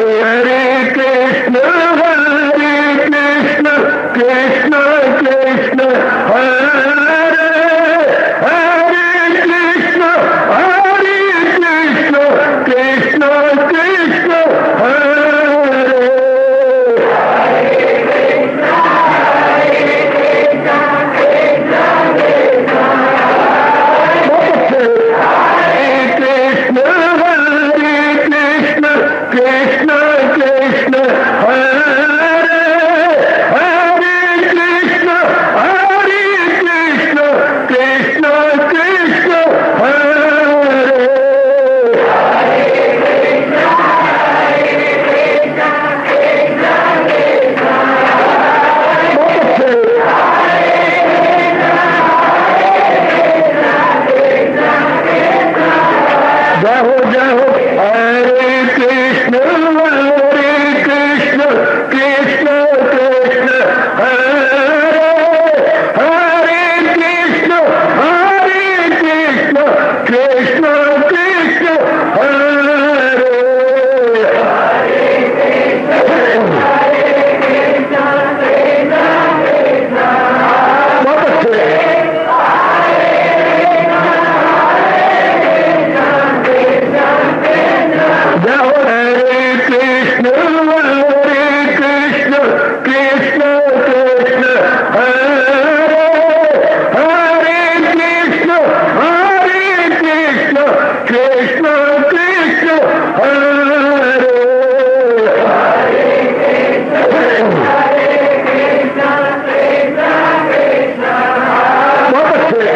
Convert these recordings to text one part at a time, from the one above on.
हरे कृष्ण कृष्ण कृष्ण हरे हरे कृष्ण कृष्ण कृष्ण हरे कृष्ण कृष्ण हरे हरे कृष्ण कृष्ण कृष्ण हरे जय हो हरे कृष्ण कृष्ण कृष्ण हरे हरे कृष्ण कृष्ण कृष्ण हरे बहुत अच्छे जय हो हरे कृष्ण कृष्ण कृष्ण हरे हरे कृष्ण कृष्ण कृष्ण हरे बहुत अच्छे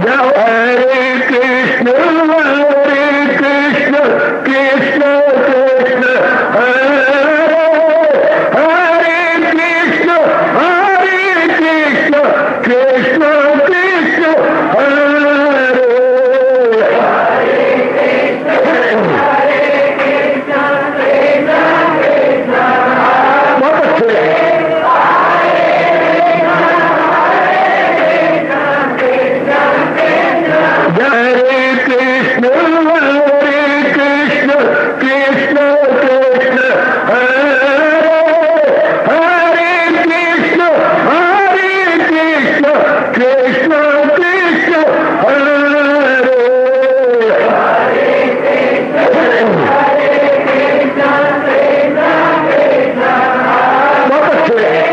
जय हो हरे कृष्ण कृष्ण कृष्ण हरे हरे कृष्ण कृष्ण कृष्ण हरे बहुत अच्छे हरे कृष्ण कृष्ण हरे हरे कृष्ण कृष्ण कृष्ण हरे बहुत अच्छे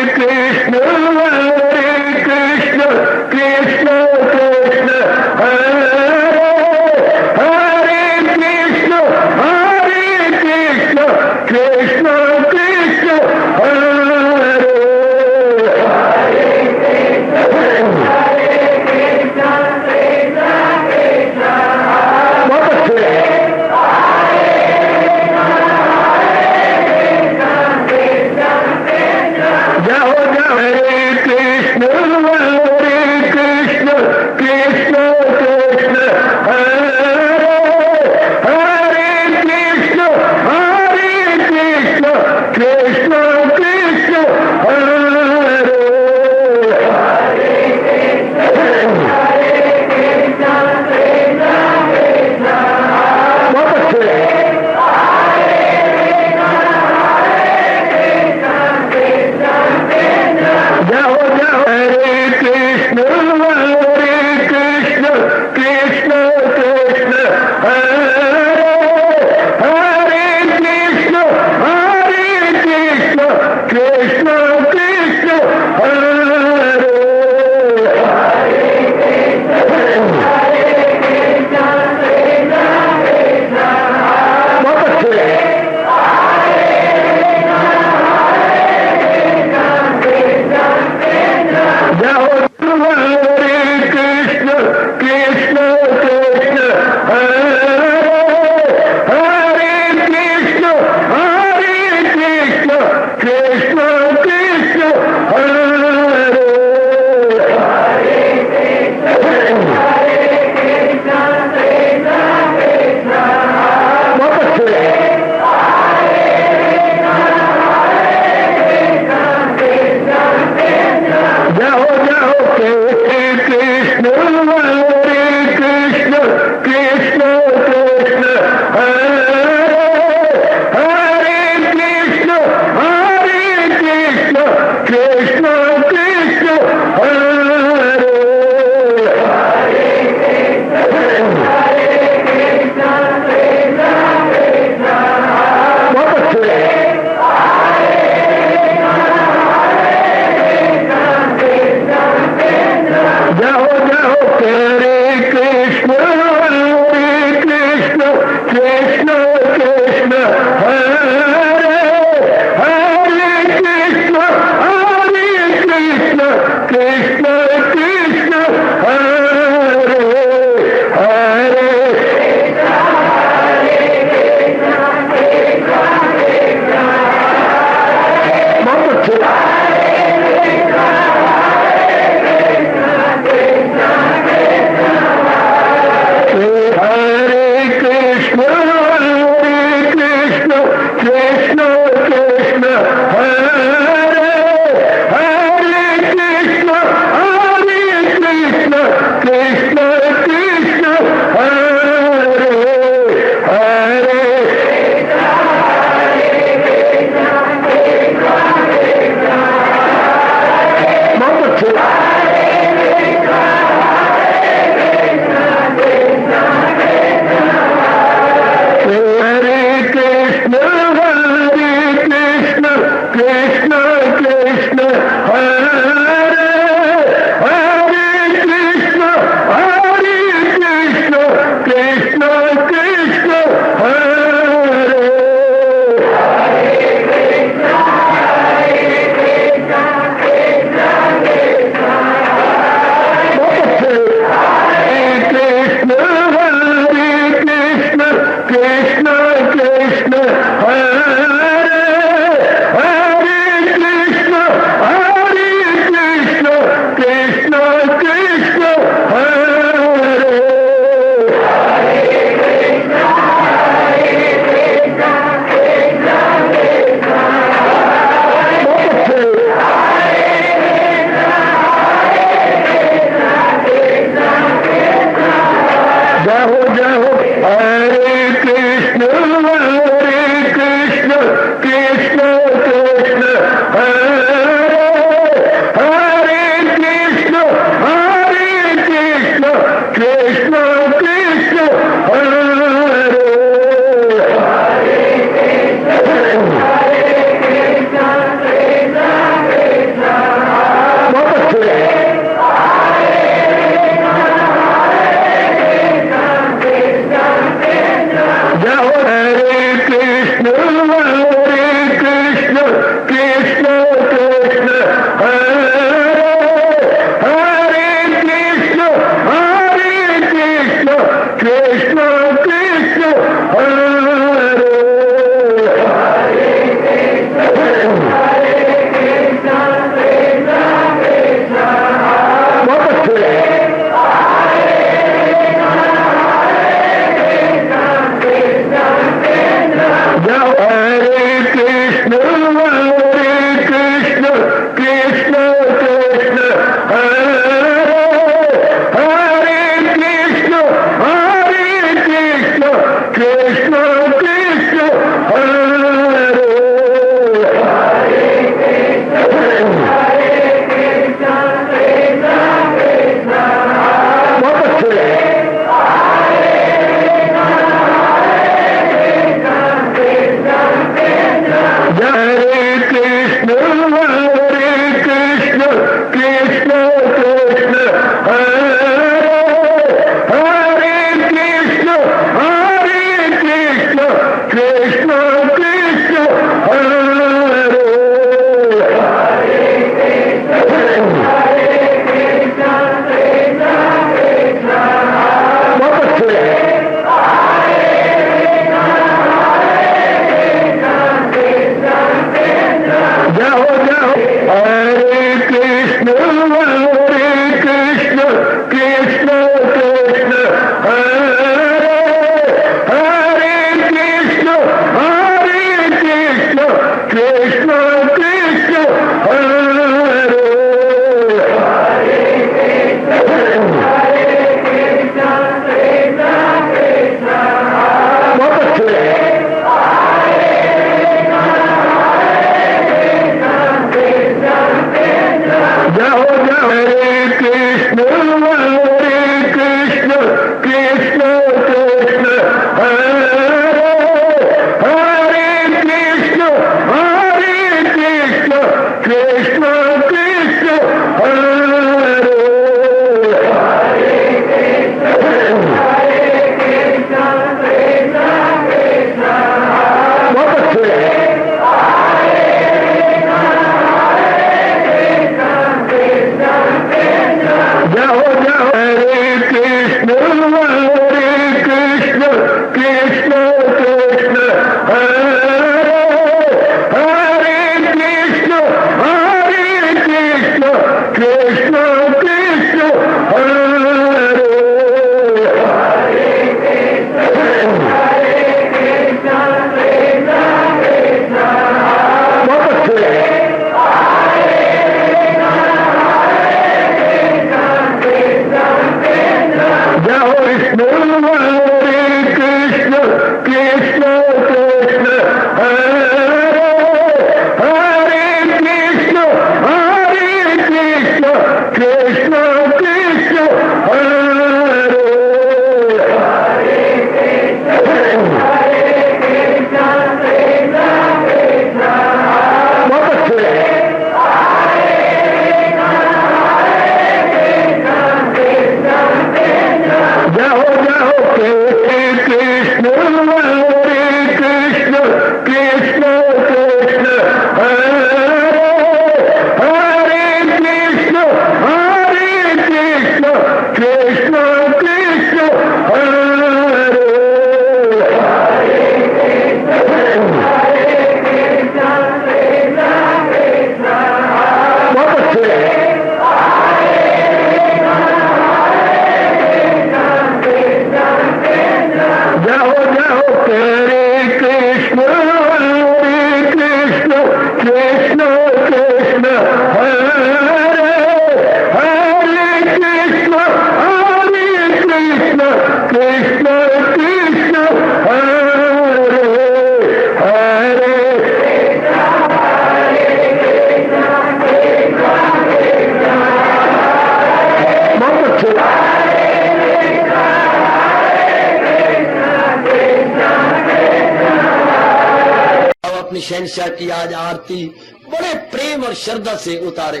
शहंशाह की आज आरती बड़े प्रेम और श्रद्धा से उतारे।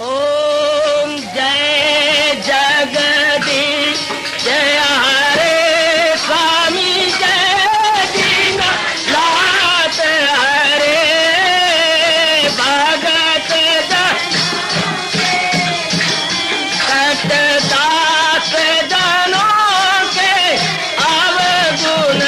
ओम जय जगदीश जय हरे स्वामी जय दीनानाथ हरे भगत दास जनों के अवगुण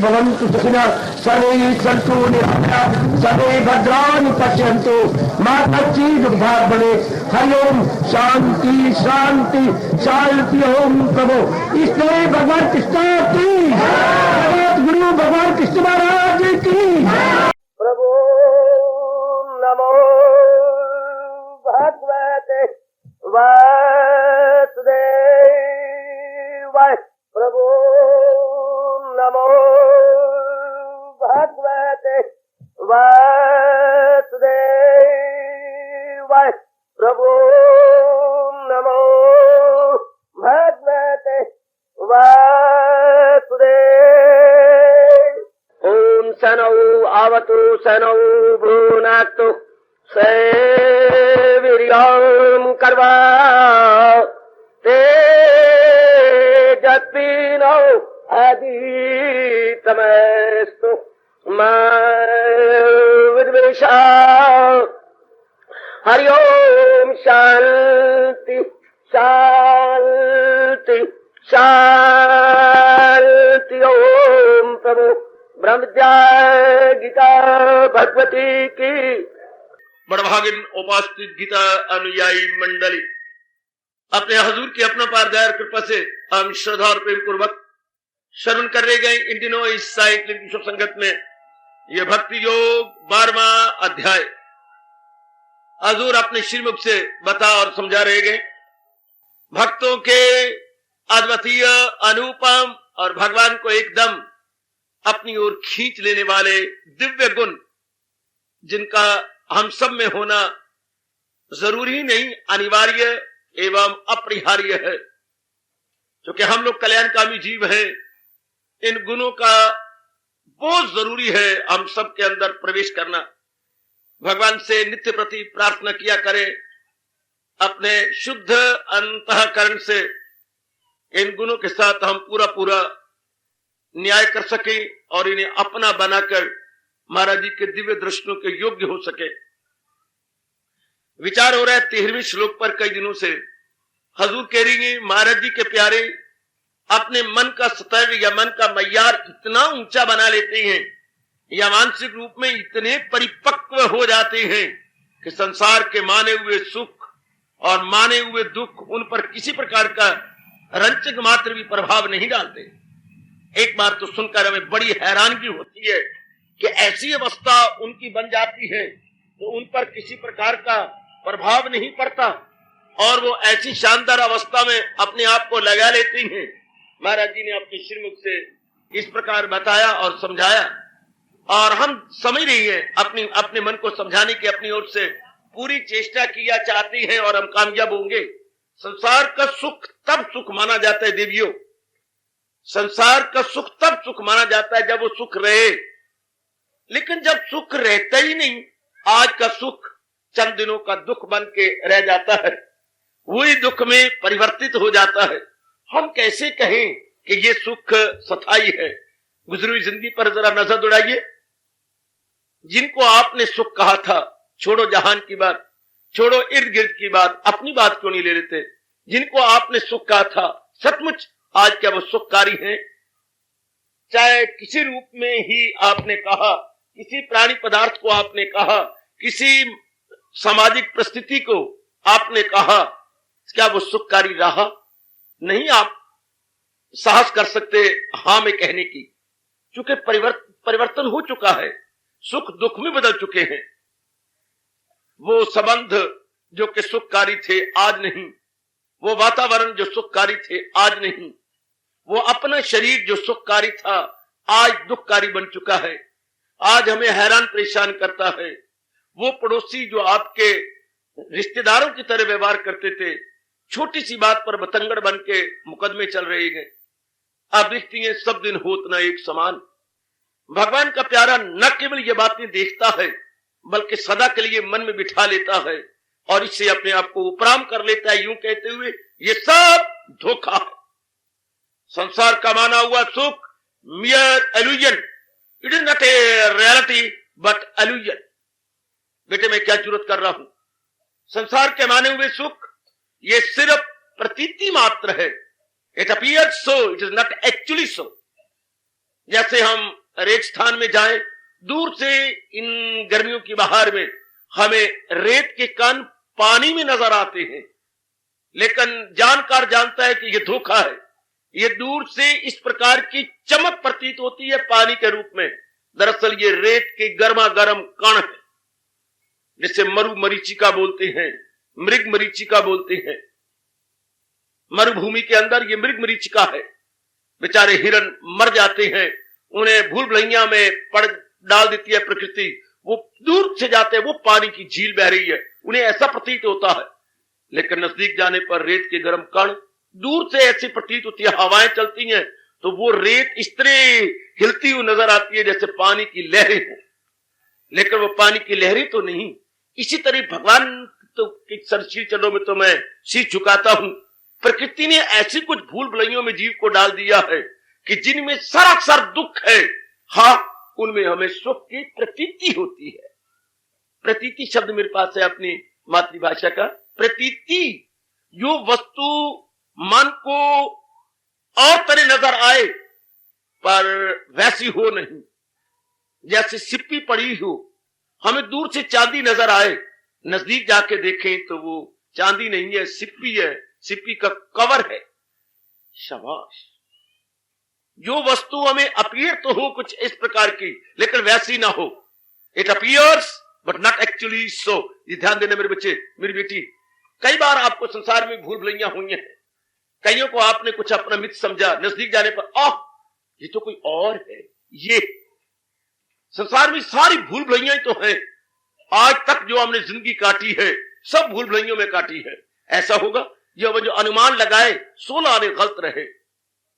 भवन्तु सुखिनः सर्वे सन्तु निरामयाः सर्वे भद्राणि पश्यन्तु मा कश्चित् दुःखात् भवेत्। हरि ओम शांति शांति शांति। ओम प्रभु इसलिए भगवान कृष्ण की गुरु भगवान कृष्ण महाराज की प्रभु नमो भगवते वासुदेवाय। प्रभु नमो भगवते वासुदेवाय। प्रभु नमो भगवते वासुदेव। ओम सनौ आवतु सनौ भ्रूनाक्तु सेवीर्यं कर्वा तेजस्विनो अधीतमस्तु मा विद्वेषा। हरि ओम शांति शांति शांति। ओम प्रभु ब्रह्म विद्या गीता भगवती की। बड़भागिन उपास्थित गीता अनुयायी मंडली, अपने हजूर की अपना पारदार कृपा से हम श्रद्धा और प्रेम पूर्वक श्रवण कर रहे गए इन दिनों इस साइक्लिक विश्व संगत में यह भक्ति योग 12वां अध्याय हजूर अपने श्रीमुख से बता और समझा रहे गए। भक्तों के अद्वितीय अनुपम और भगवान को एकदम अपनी ओर खींच लेने वाले दिव्य गुण, जिनका हम सब में होना जरूरी नहीं, अनिवार्य एवं अपरिहार्य है। क्योंकि हम लोग कल्याणकामी जीव हैं, इन गुणों का बहुत जरूरी है हम सब के अंदर प्रवेश करना। भगवान से नित्य प्रति प्रार्थना किया करें, अपने शुद्ध अंतःकरण से इन गुणों के साथ हम पूरा न्याय कर सके और इन्हें अपना बनाकर महाराज जी के दिव्य दर्शनों के योग्य हो सके। विचार हो रहा है 13वें श्लोक पर कई दिनों से। हजूर कह रही है महाराज जी के प्यारे अपने मन का सतह या मन का मय्यार इतना ऊंचा बना लेते हैं या मानसिक रूप में इतने परिपक्व हो जाते हैं कि संसार के माने हुए सुख और माने हुए दुख उन पर किसी प्रकार का रंचक मात्र भी प्रभाव नहीं डालते। एक बार तो सुनकर हमें बड़ी हैरानगी होती है कि ऐसी अवस्था उनकी बन जाती है तो उन पर किसी प्रकार का प्रभाव नहीं पड़ता और वो ऐसी शानदार अवस्था में अपने आप को लगा लेती हैं। महाराज जी ने अपने श्रीमुख से इस प्रकार बताया और समझाया और हम समझ रही है अपने मन को समझाने की अपनी ओर से पूरी चेष्टा किया चाहती हैं और हम कामयाब होंगे। संसार का सुख तब सुख माना जाता है देवियों, संसार का सुख तब सुख माना जाता है जब वो सुख रहे, लेकिन जब सुख रहता ही नहीं, आज का सुख चंद दिनों का दुख बन के रह जाता है, वही दुख में परिवर्तित हो जाता है। हम कैसे कहें कि ये सुख सथाई है? गुजरी हुई जिंदगी पर जरा नजर दौड़ाइए। जिनको आपने सुख कहा था, छोड़ो जहान की बात, छोड़ो इर्द गिर्द की बात, अपनी बात क्यों नहीं ले लेते? जिनको आपने सुख कहा था, सचमुच आज क्या वो सुखकारी हैं? चाहे किसी रूप में ही आपने कहा, किसी प्राणी पदार्थ को आपने कहा, किसी सामाजिक परिस्थिति को आपने कहा, क्या वो सुखकारी रहा? नहीं आप साहस कर सकते हां में कहने की, क्योंकि परिवर्तन हो चुका है, सुख दुख में बदल चुके हैं। वो संबंध जो कि सुखकारी थे आज नहीं, वो वातावरण जो सुखकारी थे आज नहीं, वो अपना शरीर जो सुखकारी था आज दुखकारी बन चुका है, आज हमें हैरान परेशान करता है। वो पड़ोसी जो आपके रिश्तेदारों की तरह व्यवहार करते थे, छोटी सी बात पर बतंगड़ बन के मुकदमे चल रहे हैं। आप देखती हैं सब दिन होत न एक समान। भगवान का प्यारा न केवल ये बातें देखता है बल्कि सदा के लिए मन में बिठा लेता है और इससे अपने आप को उपराम कर लेता है, यूं कहते हुए ये सब धोखा है। संसार का माना हुआ सुख mere illusion, it is not a reality but illusion. बेटे मैं क्या जरूरत कर रहा हूं? संसार के माने हुए सुख ये सिर्फ प्रतीति मात्र है। It appears so, it is not actually so. जैसे हम रेगिस्तान में जाएं, दूर से इन गर्मियों की बहार में हमें रेत के कण पानी में नजर आते हैं, लेकिन जानकार जानता है कि यह धोखा है। ये दूर से इस प्रकार की चमक प्रतीत होती है पानी के रूप में, दरअसल ये रेत के गर्मा गर्म कण है, जिसे मरु मरीचिका बोलते हैं, मृग मरीचिका बोलते हैं। मरुभूमि के अंदर ये मृग मरीचिका है। बेचारे हिरन मर जाते हैं, उन्हें भूल भुलैया में पड़ डाल देती है प्रकृति, वो दूर से जाते हैं, वो पानी की झील बह रही है, उन्हें ऐसा प्रतीत होता है। लेकिन नजदीक जाने पर रेत के गर्म कण दूर से ऐसी प्रतीत होती है, हवाएं चलती हैं तो वो रेत इस तरह हिलती हुई नजर आती है जैसे पानी की लहरें हो, लेकिन वो पानी की लहरें तो नहीं। इसी तरह भगवान तो के सरशील चरणों में तो मैं शीश झुकाता हूं। प्रकृति ने ऐसी कुछ भूल भुलैयों में जीव को डाल दिया है कि जिनमें सरासर दुख है, हाँ उनमें हमें सुख की प्रतीति होती है। प्रतीति शब्द मेरे पास है अपनी मातृभाषा का। प्रतीति, जो वस्तु मन को और तरह नजर आए पर वैसी हो नहीं, जैसे सिप्पी पड़ी हो, हमें दूर से चांदी नजर आए, नजदीक जाके देखें तो वो चांदी नहीं है, सिप्पी है, सिप्पी का कवर है। शाबाश। जो वस्तु हमें अपीयर तो हो कुछ इस प्रकार की, लेकिन वैसी ना हो। It appears but not actually so. ये ध्यान देना मेरे बच्चे, मेरी बेटी, कई बार आपको संसार में भूल भुलैया हुई हैं, कईयों को आपने कुछ अपना मित्र समझा, नजदीक जाने पर ये तो कोई और है। ये संसार में सारी भूल भुलैया तो है। आज तक जो हमने जिंदगी काटी है सब भूल भुलैयों में काटी है। ऐसा होगा जो अनुमान लगाए 16 आने गलत रहे,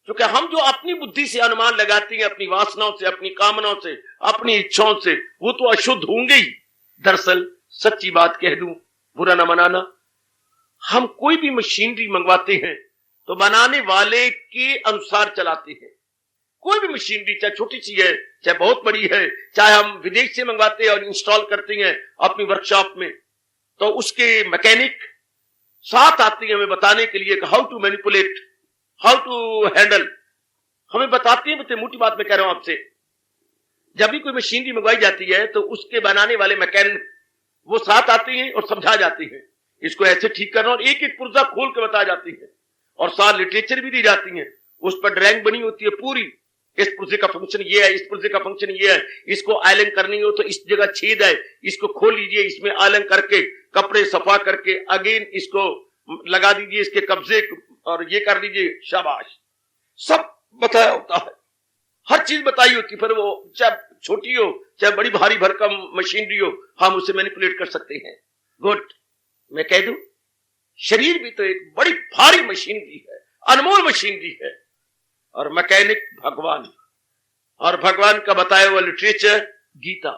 क्योंकि हम जो अपनी बुद्धि से अनुमान लगाते हैं, अपनी वासनाओं से, अपनी कामनाओं से, अपनी इच्छाओं से, वो तो अशुद्ध होंगे ही। दरअसल सच्ची बात कह दूं, बुरा ना मनाना, हम कोई भी मशीनरी मंगवाते हैं तो बनाने वाले के अनुसार चलाते हैं। कोई भी मशीनरी, चाहे छोटी सी है चाहे बहुत बड़ी है, चाहे हम विदेश से मंगवाते हैं और इंस्टॉल करते हैं अपनी वर्कशॉप में, तो उसके मैकेनिक साथ आते हैं हमें बताने के लिए how to manipulate, how to handle, हमें बताती है। मतलब मोटी बात मैं कह रहा हूं आपसे, जब भी कोई मशीनरी मंगवाई जाती है तो उसके बनाने वाले मैकेनिक वो साथ आते हैं और समझा जाती है, इसको ऐसे ठीक करना, और एक एक पुर्जा खोल के बता जाती है, और साथ लिटरेचर भी दी जाती है, उस पर ड्राइंग बनी होती है पूरी। इस पुर्जे का फंक्शन ये है, इस पुर्जे का फंक्शन ये है, इसको आयरन करनी हो तो इस जगह छेद है, इसको खोल लीजिए, इसमें आयरन करके कपड़े सफा करके अगेन इसको लगा दीजिए, इसके कब्जे और ये कर दीजिए। शाबाश, सब बताया होता है, हर चीज बताई होती, फिर वो चाहे छोटी हो चाहे बड़ी भारी भरकम मशीनरी हो, हम उसे मैनिपुलेट कर सकते हैं। गुड। मैं कह दूं, शरीर भी तो एक बड़ी भारी मशीनरी है, अनमोल मशीनरी है, और मैकेनिक भगवान, और भगवान का बताया हुआ लिटरेचर गीता।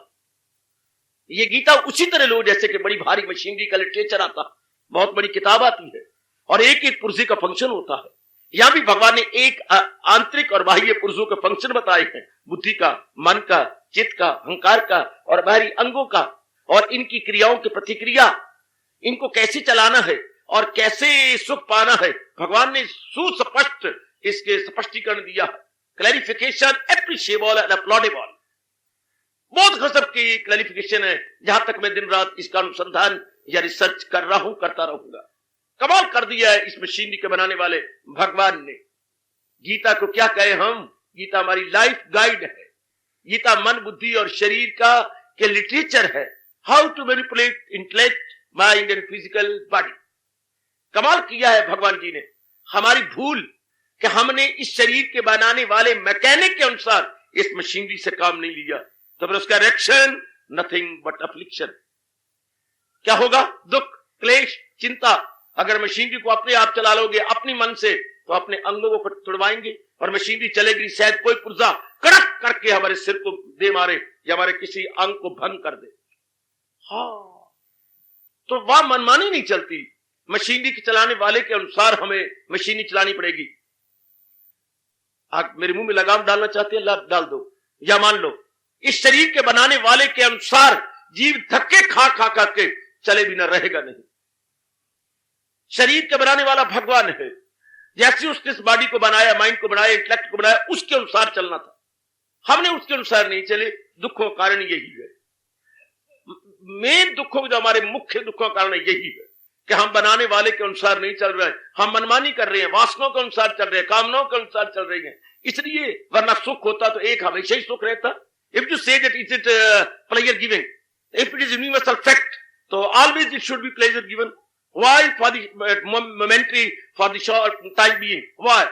ये गीता उसी तरह लो जैसे कि बड़ी भारी मशीनरी का लिटरेचर आता, बहुत बड़ी किताब आती है और एक एक पुर्जे का फंक्शन होता है। यहां भी भगवान ने एक आंतरिक और बाह्य पुर्जों के फंक्शन बताए हैं, बुद्धि का, मन का, चित्त का, अहंकार का और बाहरी अंगों का, और इनकी क्रियाओं की प्रतिक्रिया, इनको कैसे चलाना है और कैसे सुख पाना है। भगवान ने सुस्पष्ट इसके स्पष्टीकरण दिया, क्लैरिफिकेशन एप्रिशिएबल एंड अपलॉडेबल। बहुत गजब की क्लैरिफिकेशन है, जहां तक मैं दिन रात इसका अनुसंधान या रिसर्च कर रहा हूं, करता रहूंगा। कमाल कर दिया है इस मशीनरी के बनाने वाले भगवान ने। गीता को क्या कहे हम, गीता हमारी लाइफ गाइड है, गीता मन, बुद्धि और शरीर का के लिटरेचर है, how to manipulate intellect, mind and physical body. कमाल किया है भगवान जी ने। हमारी भूल कि हमने इस शरीर के बनाने वाले मैकेनिक के अनुसार इस मशीनरी से काम नहीं लिया, तो फिर उसका रिएक्शन नथिंग बट अफ्लिक्शन। क्या होगा? दुख, क्लेश, चिंता। अगर मशीनरी को अपने आप चला लोगे अपनी मन से, तो अपने अंगों को तुड़वाएंगे और मशीनरी चलेगी, शायद कोई पुर्जा कड़क करके हमारे सिर को दे मारे या हमारे किसी अंग को भंग कर दे। हाँ, तो वह मनमानी नहीं चलती, मशीनरी के चलाने वाले के अनुसार हमें मशीनरी चलानी पड़ेगी। आप मेरे मुंह में लगाम डालना चाहते हैं, डाल दो, या मान लो इस शरीर के बनाने वाले के अनुसार जीव धक्के खा खा करके चले बिना रहेगा नहीं। शरीर के बनाने वाला भगवान है, जैसे उसने इस बॉडी को बनाया, माइंड को बनाया, इंटेलेक्ट को बनाया, उसके अनुसार चलना था। हमने उसके अनुसार नहीं चले, दुखों का कारण यही है। मेन दुखों जो हमारे मुख्य दुखों का कारण यही है कि हम बनाने वाले के अनुसार नहीं चल रहे हैं, हम मनमानी कर रहे हैं, वासनाओं के अनुसार चल रहे हैं, कामनाओं के अनुसार चल रहे हैं। इसलिए वरना सुख होता तो एक हमेशा ही सुख रहता। If you say that is it pleasure giving, if it is universal fact, तो always it should be pleasure given. Why for the momentary, for the short time being, why?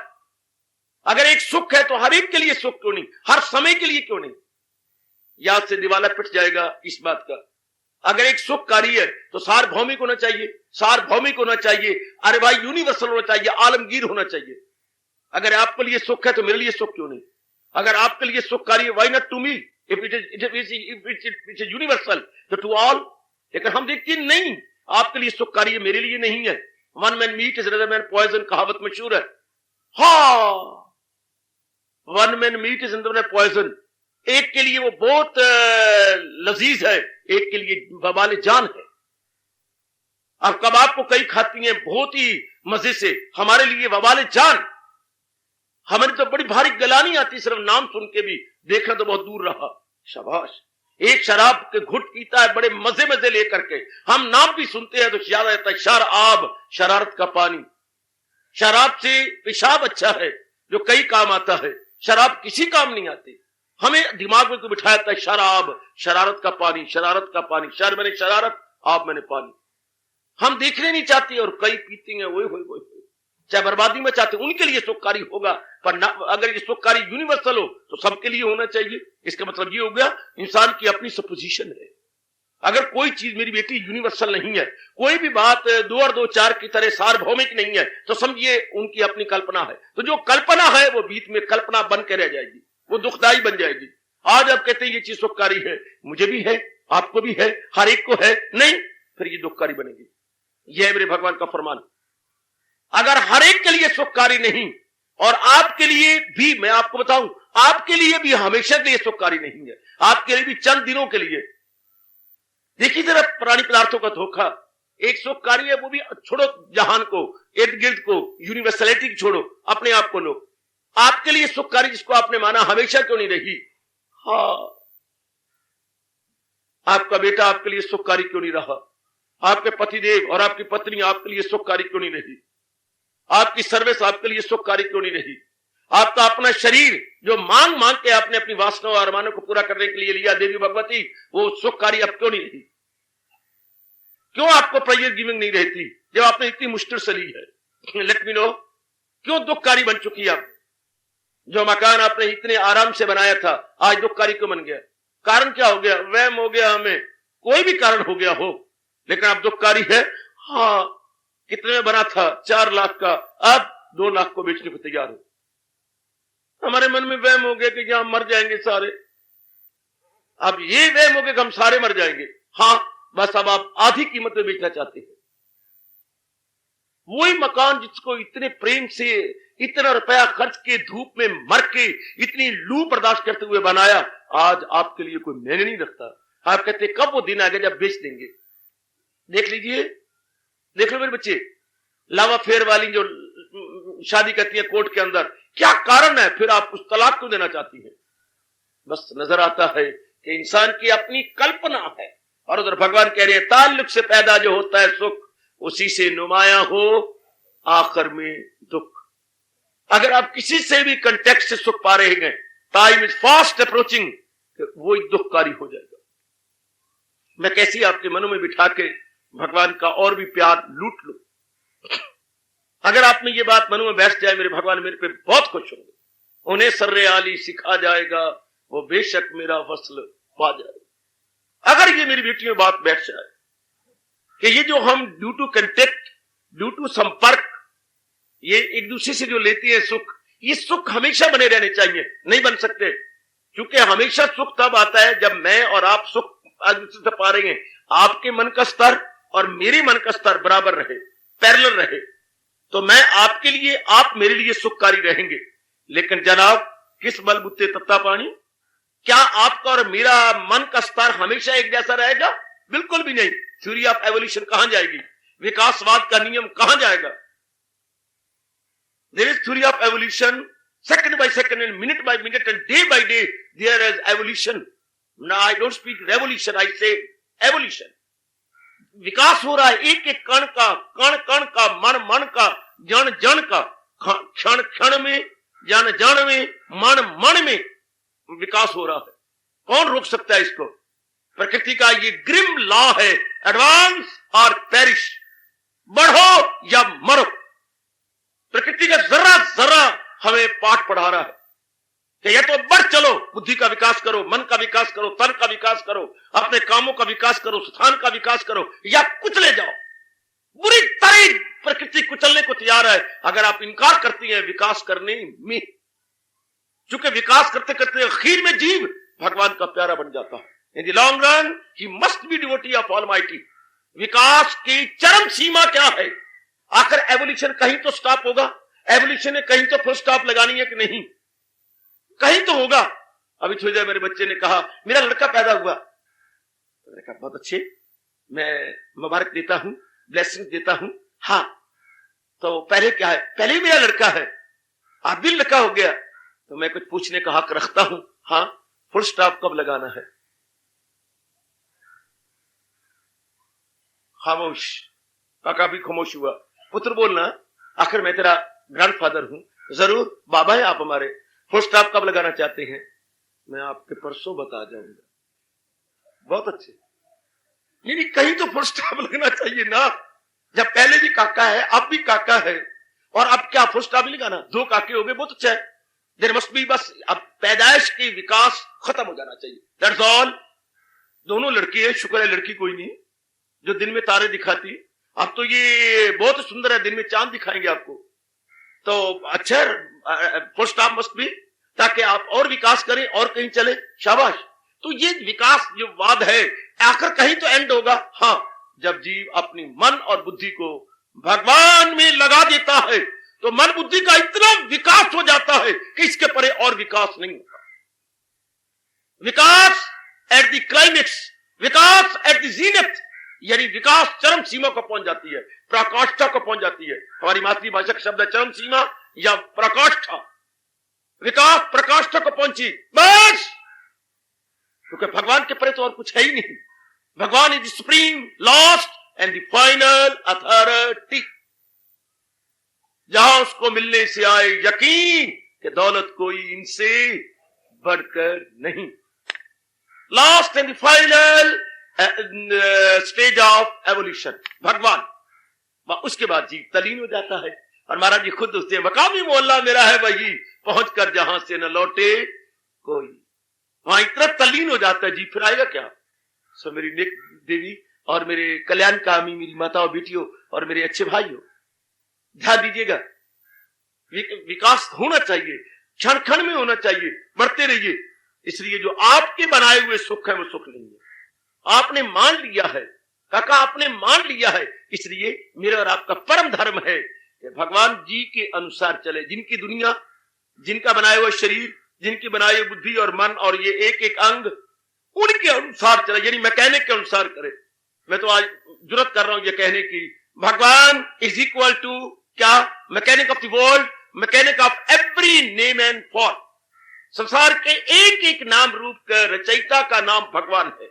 अगर एक सुख है तो हर एक के लिए सुख क्यों नहीं, हर समय के लिए क्यों नहीं? याद से दिवाला पिट जाएगा इस बात का। अगर एक सुखकारी है तो सार्वभौमिक होना चाहिए, सार्वभौमिक होना चाहिए, अरे भाई यूनिवर्सल होना चाहिए, आलमगीर होना चाहिए। अगर आपके लिए सुख है तो मेरे लिए सुख क्यों नहीं? अगर आपके लिए सुखकारी है, why not to me? If it is universal तो टू ऑल। लेकिन हम देखते नहीं, आपके लिए सुखकारी है, मेरे लिए नहीं है। One man meat is another man poison, कहावत मशहूर है। हाँ, one man meat is another man poison. एक के लिए वो बहुत लजीज है, एक के लिए बवाले जान है। अब कबाब को कई खाती हैं बहुत ही मजे से, हमारे लिए बवाले जान। हमें तो बड़ी भारी गलानी आती, सिर्फ नाम सुन के भी, देखना तो बहुत दूर रहा। शाबाश। एक शराब के घुट पीता है बड़े मजे मजे लेकर के, हम नाम भी सुनते हैं तो याद आता है शराब, शरारत का पानी। शराब से पेशाब अच्छा है जो कई काम आता है, शराब किसी काम नहीं आती। हमें दिमाग में तो बिठाया था शराब, शरारत का पानी, शरारत का पानी, शर मैंने शरारत, आप मैंने पानी। हम देखने नहीं चाहते और कई पीते हैं, वो चाहे बर्बादी में चाहते, उनके लिए सुखकारी होगा। पर अगर ये सुखकारी यूनिवर्सल हो तो सबके लिए होना चाहिए। इसका मतलब ये हो गया इंसान की अपनी सपोजिशन है। अगर कोई चीज मेरी बेटी यूनिवर्सल नहीं है, कोई भी बात 2 और 2 4 की तरह सार्वभौमिक नहीं है, तो समझिए उनकी अपनी कल्पना है। तो जो कल्पना है वो बीच में कल्पना बन के रह जाएगी, वो दुखदाई बन जाएगी। आज आप कहते हैं ये चीज सुखकारी है, मुझे भी है, आपको भी है, हर एक को है, नहीं, फिर ये दुखकारी बनेगी। यह है मेरे भगवान का फरमान। अगर हर एक के लिए सुखकारी नहीं, और आपके लिए भी, मैं आपको बताऊं, आपके लिए भी हमेशा के लिए सुखकारी नहीं है, आपके लिए भी चंद दिनों के लिए। देखिए जरा प्राणी पदार्थों का धोखा। एक सुखकारी है, वो भी छोड़ो जहान को, इर्द गिर्द को, यूनिवर्सलिटी को छोड़ो, अपने आप को लो। आपके लिए सुखकारी जिसको आपने माना, हमेशा क्यों नहीं रही? हाँ, आपका बेटा आपके लिए सुखकारी क्यों नहीं रहा? आपके पतिदेव और आपकी पत्नी आपके लिए सुखकारी क्यों नहीं रही? आपकी सर्विस आपके लिए सुखकारी क्यों नहीं रही? आपका अपना शरीर जो मांग मांग के आपने अपनी वासनाओं और अरमानों को पूरा करने के लिए लिया, देवी भगवती, वो सुखकारी अब क्यों नहीं रही? क्यों आपको प्रेजर गिविंग नहीं रहती जब आपने इतनी मुश्किल से ली है? लेट मी नो, क्यों दुखकारी बन चुकी है आप? जो मकान आपने इतने आराम से बनाया था, आज दुखकारी क्यों बन गया? कारण क्या हो गया? वहम हो गया, हमें कोई भी कारण हो गया हो, लेकिन आप दुखकारी है। हाँ, कितने में बना था? 4 लाख का, अब 2 लाख को बेचने को तैयार हो। हमारे मन में वहम हो गया कि हम मर जाएंगे सारे। अब ये वहम हो गया कि हम सारे मर जाएंगे। हाँ, बस अब आप आधी कीमत में बेचना चाहते हैं। वही मकान जिसको इतने प्रेम से, इतना रुपया खर्च के, धूप में मर के, इतनी लू बर्दाश्त करते हुए बनाया, आज आपके लिए कोई मायने नहीं रखता। आप कहते कब वो दिन आएगा जब बेच देंगे। देख लीजिए, देख लो मेरे बच्चे, लावा फेयर वाली जो शादी करती है कोर्ट के अंदर, क्या कारण है? फिर आप उस तलाक क्यों देना चाहती है? बस नजर आता है कि इंसान की अपनी कल्पना है। और उधर भगवान कह रहे हैं ताल्लुक से पैदा जो होता है सुख, उसी से नुमाया हो आखिर में दुख। अगर आप किसी से भी कंटेक्ट से सुख पा रहे हैं, टाइम इज फास्ट अप्रोचिंग, वो एक दुखकारी हो जाएगा। मैं कैसी आपके मनों में बिठा के भगवान का और भी प्यार लूट लूं। अगर आप में ये बात मनों में बैठ जाए, मेरे भगवान मेरे पे बहुत खुश होंगे। उन्हें सर्रे आली सिखा जाएगा, वो बेशक मेरा वस्ल पा जाएगा। अगर ये मेरी बेटी में बात बैठ जाए कि ये जो हम due to contact, due to संपर्क, ये एक दूसरे से जो लेती है सुख, ये सुख हमेशा बने रहने चाहिए। नहीं बन सकते, क्योंकि हमेशा सुख तब आता है जब मैं और आप सुख एक दूसरे से पा रहे हैं, आपके मन का स्तर और मेरे मन का स्तर बराबर रहे, पैरेलल रहे, तो मैं आपके लिए, आप मेरे लिए सुखकारी रहेंगे। लेकिन जनाब, किस बलबुत्ते तत्ता पानी, क्या आपका और मेरा मन का स्तर हमेशा एक जैसा रहेगा? बिल्कुल भी नहीं। थ्योरी ऑफ एवोल्यूशन कहां जाएगी? विकासवाद का नियम कहां जाएगा? There is theory of evolution, second by second and minute by minute and day by day there is evolution. Now I don't speak revolution, I say evolution. विकास हो रहा है एक एक कण का, मन मन का, जन जन का, क्षण क्षण में, जन जन में, मन मन में विकास हो रहा है. कौन रोक सकता है इसको? प्रकृति का ये ग्रिम लॉ है, एडवांस और पेरिश, बढ़ो या मरो. प्रकृति का जरा जरा हमें पाठ पढ़ा रहा है कि या तो बढ़ चलो, बुद्धि का विकास करो, मन का विकास करो, तन का विकास करो, अपने कामों का विकास करो, स्थान का विकास करो, या कुचले जाओ. बुरी तरह प्रकृति कुचलने को तैयार है अगर आप इनकार करती हैं विकास करने में. चूंकि विकास करते करते आखिर में जीव भगवान का प्यारा बन जाता है. In the long run he must be devotee of almighty. विकास की चरम सीमा क्या है? आखिर एवोल्यूशन कहीं तो स्टॉप होगा. एवोल्यूशन ने कहीं तो फुल स्टॉप लगानी है कि नहीं? कहीं तो होगा. अभी थोड़ी देर मेरे बच्चे ने कहा मेरा लड़का पैदा हुआ. मैंने कहा बहुत अच्छे, मैं मुबारक देता हूं, ब्लेसिंग देता हूं. हाँ, तो पहले क्या है? पहले ही मेरा लड़का है, आप भी लड़का हो गया, तो मैं कुछ पूछने का हक रखता हूं. हाँ, फुल स्टॉप कब लगाना है? खामोश. काका भी खामोश हुआ. पुत्र बोलना, आखिर मैं तेरा ग्रैंडफादर हूं. जरूर बाबा है आप हमारे. फुल स्टॉप कब लगाना चाहते हैं? मैं आपके परसों बता जाऊंगा. बहुत अच्छे. नहीं, कहीं तो फुल स्टॉप लगना चाहिए ना. जब पहले भी काका है, अब भी काका है, और अब क्या फुल स्टॉप नहीं लगाना? दो काके हो गए, बहुत अच्छा है. देयर मस्ट बी, बस अब पैदाइश की विकास खत्म हो जाना चाहिए. That's all. दोनों लड़की है, शुक्र है लड़की कोई नहीं जो दिन में तारे दिखाती. अब तो ये बहुत सुंदर है, दिन में चांद दिखाएंगे आपको. तो अच्छा, फुल स्टॉप मस्ट बी, ताकि आप और विकास करें और कहीं चले. शाबाश. तो ये विकास जो वाद है आखिर कहीं तो एंड होगा. हाँ, जब जीव अपनी मन और बुद्धि को भगवान में लगा देता है तो मन बुद्धि का इतना विकास हो जाता है कि इसके परे और विकास नहीं होता. विकास एट द क्लाइमेक्स, विकास एट द जीनत, यानी विकास चरम सीमा को पहुंच जाती है, प्रकाष्ठा को पहुंच जाती है. हमारी मातृभाषा का शब्द है चरम सीमा या प्रकाष्ठा. विकास प्रकाष्ठा को पहुंची बस, क्योंकि भगवान के परे तो और कुछ है ही नहीं. भगवान is supreme, last and the final authority. जहां उसको मिलने से आए यकीन कि दौलत कोई इनसे बढ़कर नहीं. Last and the final stage of evolution भगवान. उसके बाद जीव तलीन हो जाता है. और महाराज जी खुद उससे मकामी मोहल्ला मेरा है वही, पहुंचकर जहां से न लौटे कोई. वहां इतना तल्लीन हो जाता है जी, फिर आएगा क्या? सो मेरी नेक देवी और मेरे कल्याण कामी मेरी माताओं बेटियों और मेरे अच्छे भाइयों, ध्यान दीजिएगा. विकास होना चाहिए, क्षण क्षण में होना चाहिए, बढ़ते रहिए. इसलिए जो आपके बनाए हुए सुख है वो सुख नहीं है. आपने मान लिया है काका, आपने मान लिया है. इसलिए मेरा और आपका परम धर्म है कि भगवान जी के अनुसार चले. जिनकी दुनिया, जिनका बनाया हुआ शरीर, जिनकी बनाई हुई बुद्धि और मन और ये एक एक अंग, उनके अनुसार चले, यानी मैकेनिक के अनुसार करे. मैं तो आज जुर्रत कर रहा हूं ये कहने की, भगवान इज इक्वल टू क्या? Mechanic of the world, mechanic of every name and form. संसार के एक एक नाम रूप का रचयिता का नाम भगवान है.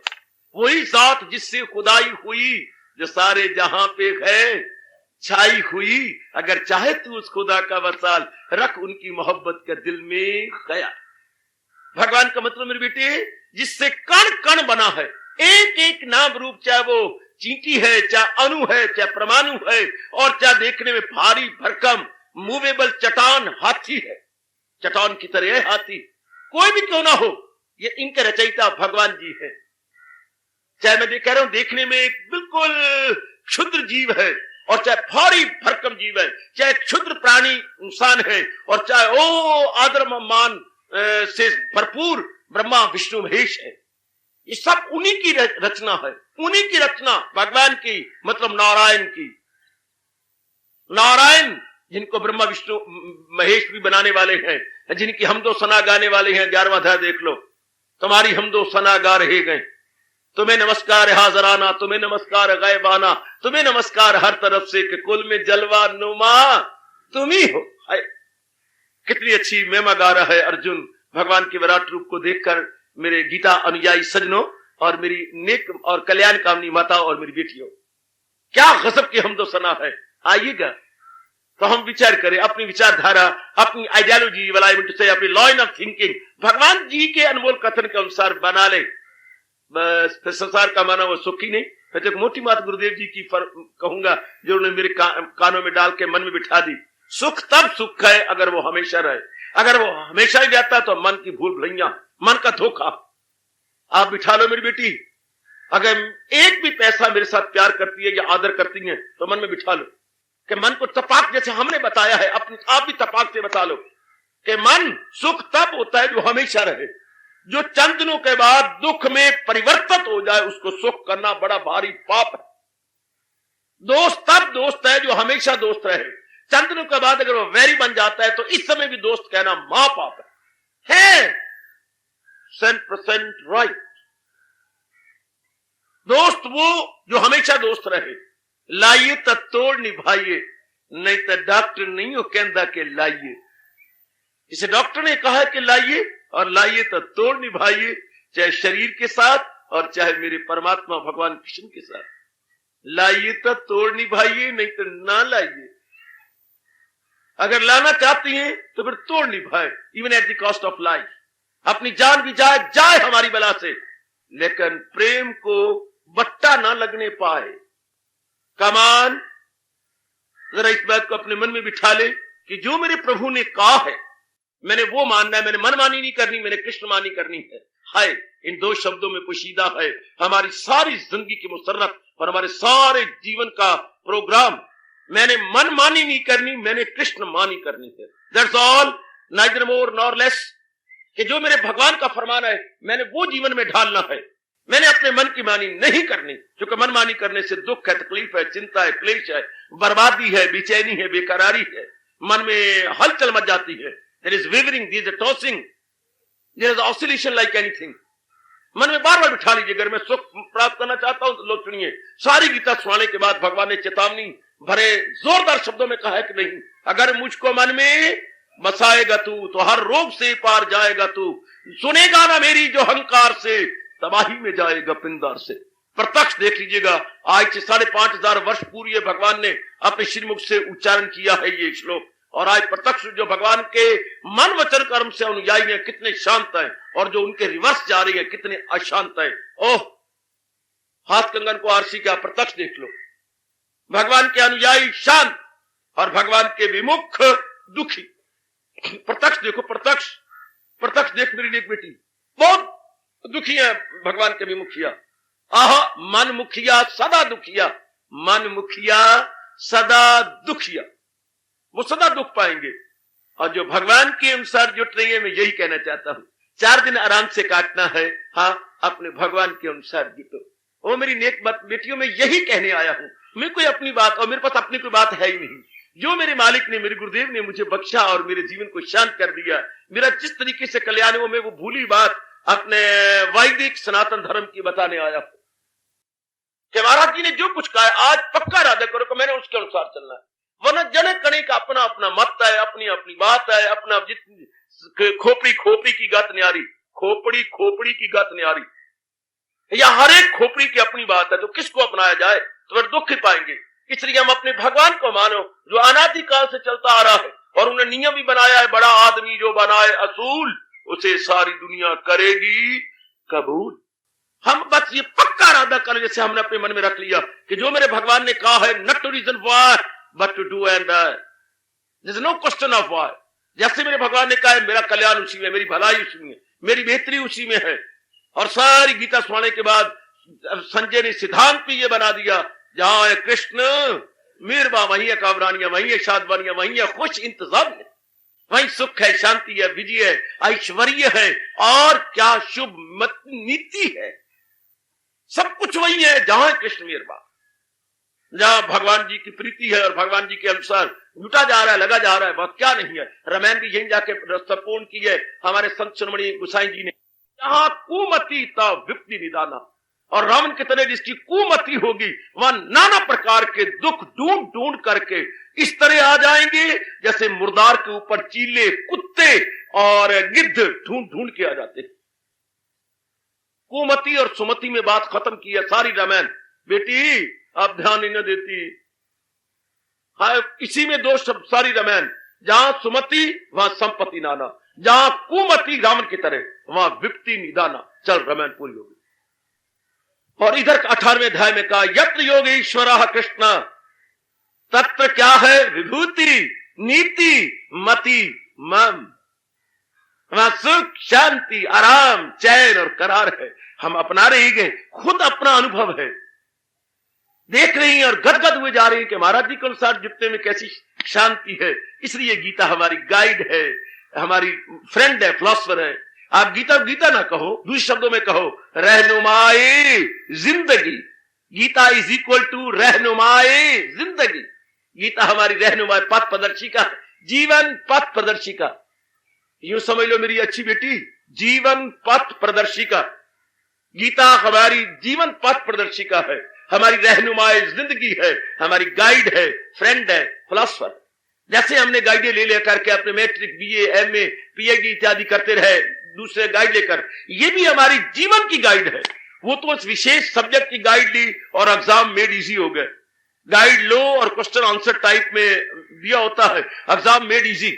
वही जात जिससे खुदाई हुई, जो सारे जहां पे है छाई हुई. अगर चाहे तू उस खुदा का वसाल रख उनकी मोहब्बत का दिल में ख्याल. भगवान का मतलब मेरे बेटे, जिससे कण कण बना है, एक एक नाम रूप, चाहे वो चींटी है, चाहे अणु है, चाहे परमाणु है, और चाहे देखने में भारी भरकम मूवेबल चट्टान हाथी है, चट्टान की तरह है हाथी, कोई भी क्यों ना हो, ये इनके रचयिता भगवान जी है. चाहे मैं कह रहा हूं देखने में एक बिल्कुल क्षुद्र जीव है, और चाहे भारी भरकम जीव है, चाहे क्षुद्र प्राणी इंसान है, और चाहे ओ आदर मान से भरपूर ब्रह्मा विष्णु महेश है. ये सब उन्हीं की रचना है, उन्हीं की रचना भगवान की, मतलब नारायण की. नारायण जिनको ब्रह्मा विष्णु महेश भी बनाने वाले हैं, जिनकी हमदो सना गाने वाले हैं. 11वां अध्याय देख लो, तुम्हारी हमदो सना गा रहे गए. तुम्हें नमस्कार हाजराना, तुम्हें नमस्कार गायबाना, तुम्हें नमस्कार हर तरफ से, कि कुल में जलवा नुमा तुम ही हो. कितनी अच्छी महिमा गा रहा है अर्जुन भगवान के विराट रूप को देखकर। मेरे गीता अनुयायी सजनों और मेरी नेक और कल्याण कामनी माताओं और मेरी बेटियों, क्या गजब की हमदो सना है। आइएगा तो हम विचार करें, अपनी विचारधारा, अपनी आइडियोलॉजी, अपनी लाइन ऑफ थिंकिंग भगवान जी के अनमोल कथन के अनुसार बना ले। बस फिर संसार का माना वो सुखी नहीं। फिर एक मोटी बात गुरुदेव जी की कहूंगा जो उन्होंने मेरे कानों में डाल के मन में बिठा दी। सुख तब सुख है अगर वो हमेशा रहे। अगर वो हमेशा ही जाता तो मन की भूल भुलैया, मन का धोखा। आप बिठा लो मेरी बेटी, अगर एक भी पैसा मेरे साथ प्यार करती है या आदर करती है तो मन में बिठा लो कि मन को तपाक, जैसे हमने बताया है, अपने आप भी तपाक से बता लो कि मन सुख तब होता है जो हमेशा रहे। जो चंद दिनों के बाद दुख में परिवर्तित हो जाए उसको सुख करना बड़ा भारी पाप है। दोस्त तब दोस्त है जो हमेशा दोस्त रहे। चंद दिनों के बाद अगर वो वैरी बन जाता है तो इस समय भी दोस्त कहना महापाप है। 100% राइट। दोस्त वो जो हमेशा दोस्त रहे। लाइए तो तोड़ निभाइए, नहीं तो डॉक्टर नहीं हो कहता कि लाइए। इसे डॉक्टर ने कहा कि लाइए, और लाइए तो तोड़ निभाइए, चाहे शरीर के साथ और चाहे मेरे परमात्मा भगवान कृष्ण के साथ। लाइए तो तोड़ निभाइए, नहीं तो ना लाइए। अगर लाना चाहती हैं तो फिर तोड़ निभाए, even at the cost of life. अपनी जान भी जाए हमारी बला से, लेकिन प्रेम को बट्टा ना लगने पाए। कमान, जरा इस बात को अपने मन में बिठा ले कि जो मेरे प्रभु ने कहा है मैंने वो मानना है। मैंने मनमानी नहीं करनी, मैंने कृष्णमानी करनी है। हाय, इन दो शब्दों में पोशीदा है हमारी सारी जिंदगी की मुसर्रत और हमारे सारे जीवन का प्रोग्राम। मैंने मनमानी नहीं करनी, मैंने कृष्णमानी करनी है। That's all, neither more nor less. कि जो मेरे भगवान का फरमान है मैंने वो जीवन में ढालना है। मैंने अपने मन की मानी नहीं करनी, क्योंकि मनमानी करने से दुख है, तकलीफ है, चिंता है, क्लेश है, बर्बादी है, बेचैनी है, बेकरारी है, मन में हलचल मच जाती है। There is wavering, there is a tossing, there is oscillation like anything. मन में बार बार बिठा लीजिए। अगर मैं सुख प्राप्त करना चाहता हूं तो लोग सुनिए, सारी गीता सुनाने के बाद भगवान ने चेतावनी भरे जोरदार शब्दों में कहा है कि नहीं, अगर मुझको मन में बसाएगा तू तो हर रोग से पार जाएगा तू। सुनेगा ना मेरी जो अहंकार से, तबाही में जाएगा पिंदार से। प्रत्यक्ष देख लीजिएगा, आज से 5,500 वर्ष पूर्व भगवान ने अपने श्रीमुख से उच्चारण किया है ये श्लोक। और आज प्रत्यक्ष जो भगवान के मन वचन कर्म से अनुयायी हैं कितने शांत हैं, और जो उनके रिवर्स जा रही है कितने अशांत हैं। ओह, हाथ कंगन को आरसी का प्रत्यक्ष देख लो। भगवान के अनुयायी शांत और भगवान के विमुख दुखी। प्रत्यक्ष देखो, प्रत्यक्ष देख मेरी नेक बेटी, बहुत दुखी है भगवान के विमुखिया। आह, मन मुखिया सदा दुखिया, मन मुखिया सदा दुखिया, वो सदा दुख पाएंगे। और जो भगवान के अनुसार जुट रही है, मैं यही कहना चाहता हूं, 4 दिन आराम से काटना है। हाँ, अपने भगवान के अनुसार जुटो। वो मेरी नेक बेटियों में यही कहने आया हूं। मैं कोई अपनी बात, और मेरे पास अपनी कोई बात है ही नहीं। जो मेरे मालिक ने, मेरे गुरुदेव ने मुझे बख्शा और मेरे जीवन को शांत कर दिया, मेरा जिस तरीके से कल्याण हो, मैं वो भूली बात अपने वैदिक सनातन धर्म की बताने आया हूं कि महाराज जी ने जो कुछ कहा है आज पक्का इरादा करो कि मैंने उसके अनुसार चलना है। वरना जन कणे का अपना अपना मत है, अपनी अपनी बात है, अपना खोपड़ी की गत न्यारी, खोपड़ी की गत न्यारी, या हर एक खोपड़ी की अपनी बात है। तो किसको अपनाया जाए तो फिर दुख ही पाएंगे। इसलिए हम अपने भगवान को मानो जो अनादिकाल से चलता आ रहा है, और उन्हें नियम भी बनाया है, बड़ा आदमी जो बनाए असूल उसे सारी दुनिया करेगी कबूल। हम बस ये पक्का इरादा करें, जैसे हमने अपने मन में रख लिया कि जो मेरे भगवान ने कहा है, not to reason why but to do and die, there is no question of why. जैसे मेरे भगवान ने कहा है, मेरा कल्याण उसी में, मेरी भलाई उसी में, मेरी बेहतरी उसी में है। और सारी गीता सुनाने के बाद संजय ने सिद्धांत भी ये बना दिया, जहां है कृष्ण मीरबा वहीं है कावरानियां, वहीं है शादवानियां, वहीं है खुश इंतजाम है, वहीं सुख है, शांति है, विजय है, ऐश्वर्य है, और क्या शुभ मत नीति है। सब कुछ वही है जहां है कृष्ण मीरबा, जहां भगवान जी की प्रीति है और भगवान जी के अनुसार जुटा जा रहा है, लगा जा रहा है, वह क्या नहीं है। रामायण भी यहीं जाके संपूर्ण की है हमारे संत शिरोमणि गोसाई जी ने, जहां कुमति ता विप्ति निदाना, और रावण की तरह जिसकी कुमति होगी, वह नाना प्रकार के दुख ढूंढ ढूंढ करके इस तरह आ जाएंगे जैसे मुर्दार के ऊपर चीले, कुत्ते और गिद्ध ढूंढ ढूंढ के आ जाते। कुमति और सुमति में बात खत्म की है सारी रामायण। बेटी आप ध्यान नहीं देती, हाँ इसी में दोष सब सारी रामायण। जहां सुमति वहां संपत्ति नाना, जहां कुमति रावण की तरह वहां विपत्ति निदाना। चल रामायण पूरी होगी। और इधर 18वें अध्याय में कहा यत्र योगेश्वर कृष्ण तत्र क्या है विभूति नीति मति मम। वहां सुख शांति आराम चैन और करार है। हम अपना रही गए, खुद अपना अनुभव है, देख रही हैं और गदगद हुए जा रही हैं कि महाराज जी के अनुसार जितने में कैसी शांति है। इसलिए गीता हमारी गाइड है, हमारी फ्रेंड है, फिलॉसफर है। आप गीता गीता ना कहो, दूसरे शब्दों में कहो रहनुमाए जिंदगी। गीता इज इक्वल टू रहनुमाए जिंदगी। गीता हमारी रहनुमाए पथ प्रदर्शिका, जीवन पथ प्रदर्शिका। यूं समझ लो मेरी अच्छी बेटी, जीवन पथ प्रदर्शिका। गीता हमारी जीवन पथ प्रदर्शिका है, हमारी रहनुमाए जिंदगी है, हमारी गाइड है, फ्रेंड है, फिलॉसफर। जैसे हमने गाइडें ले लेकर के अपने मैट्रिक, बीए, एमए, पीएचडी इत्यादि करते रहे दूसरे गाइड लेकर, ये भी हमारी जीवन की गाइड है। वो तो उस विशेष सब्जेक्ट की गाइड ली और एग्जाम मेड इजी हो गए। गाइड लो और क्वेश्चन आंसर टाइप में दिया होता है, एग्जाम मेड इजी।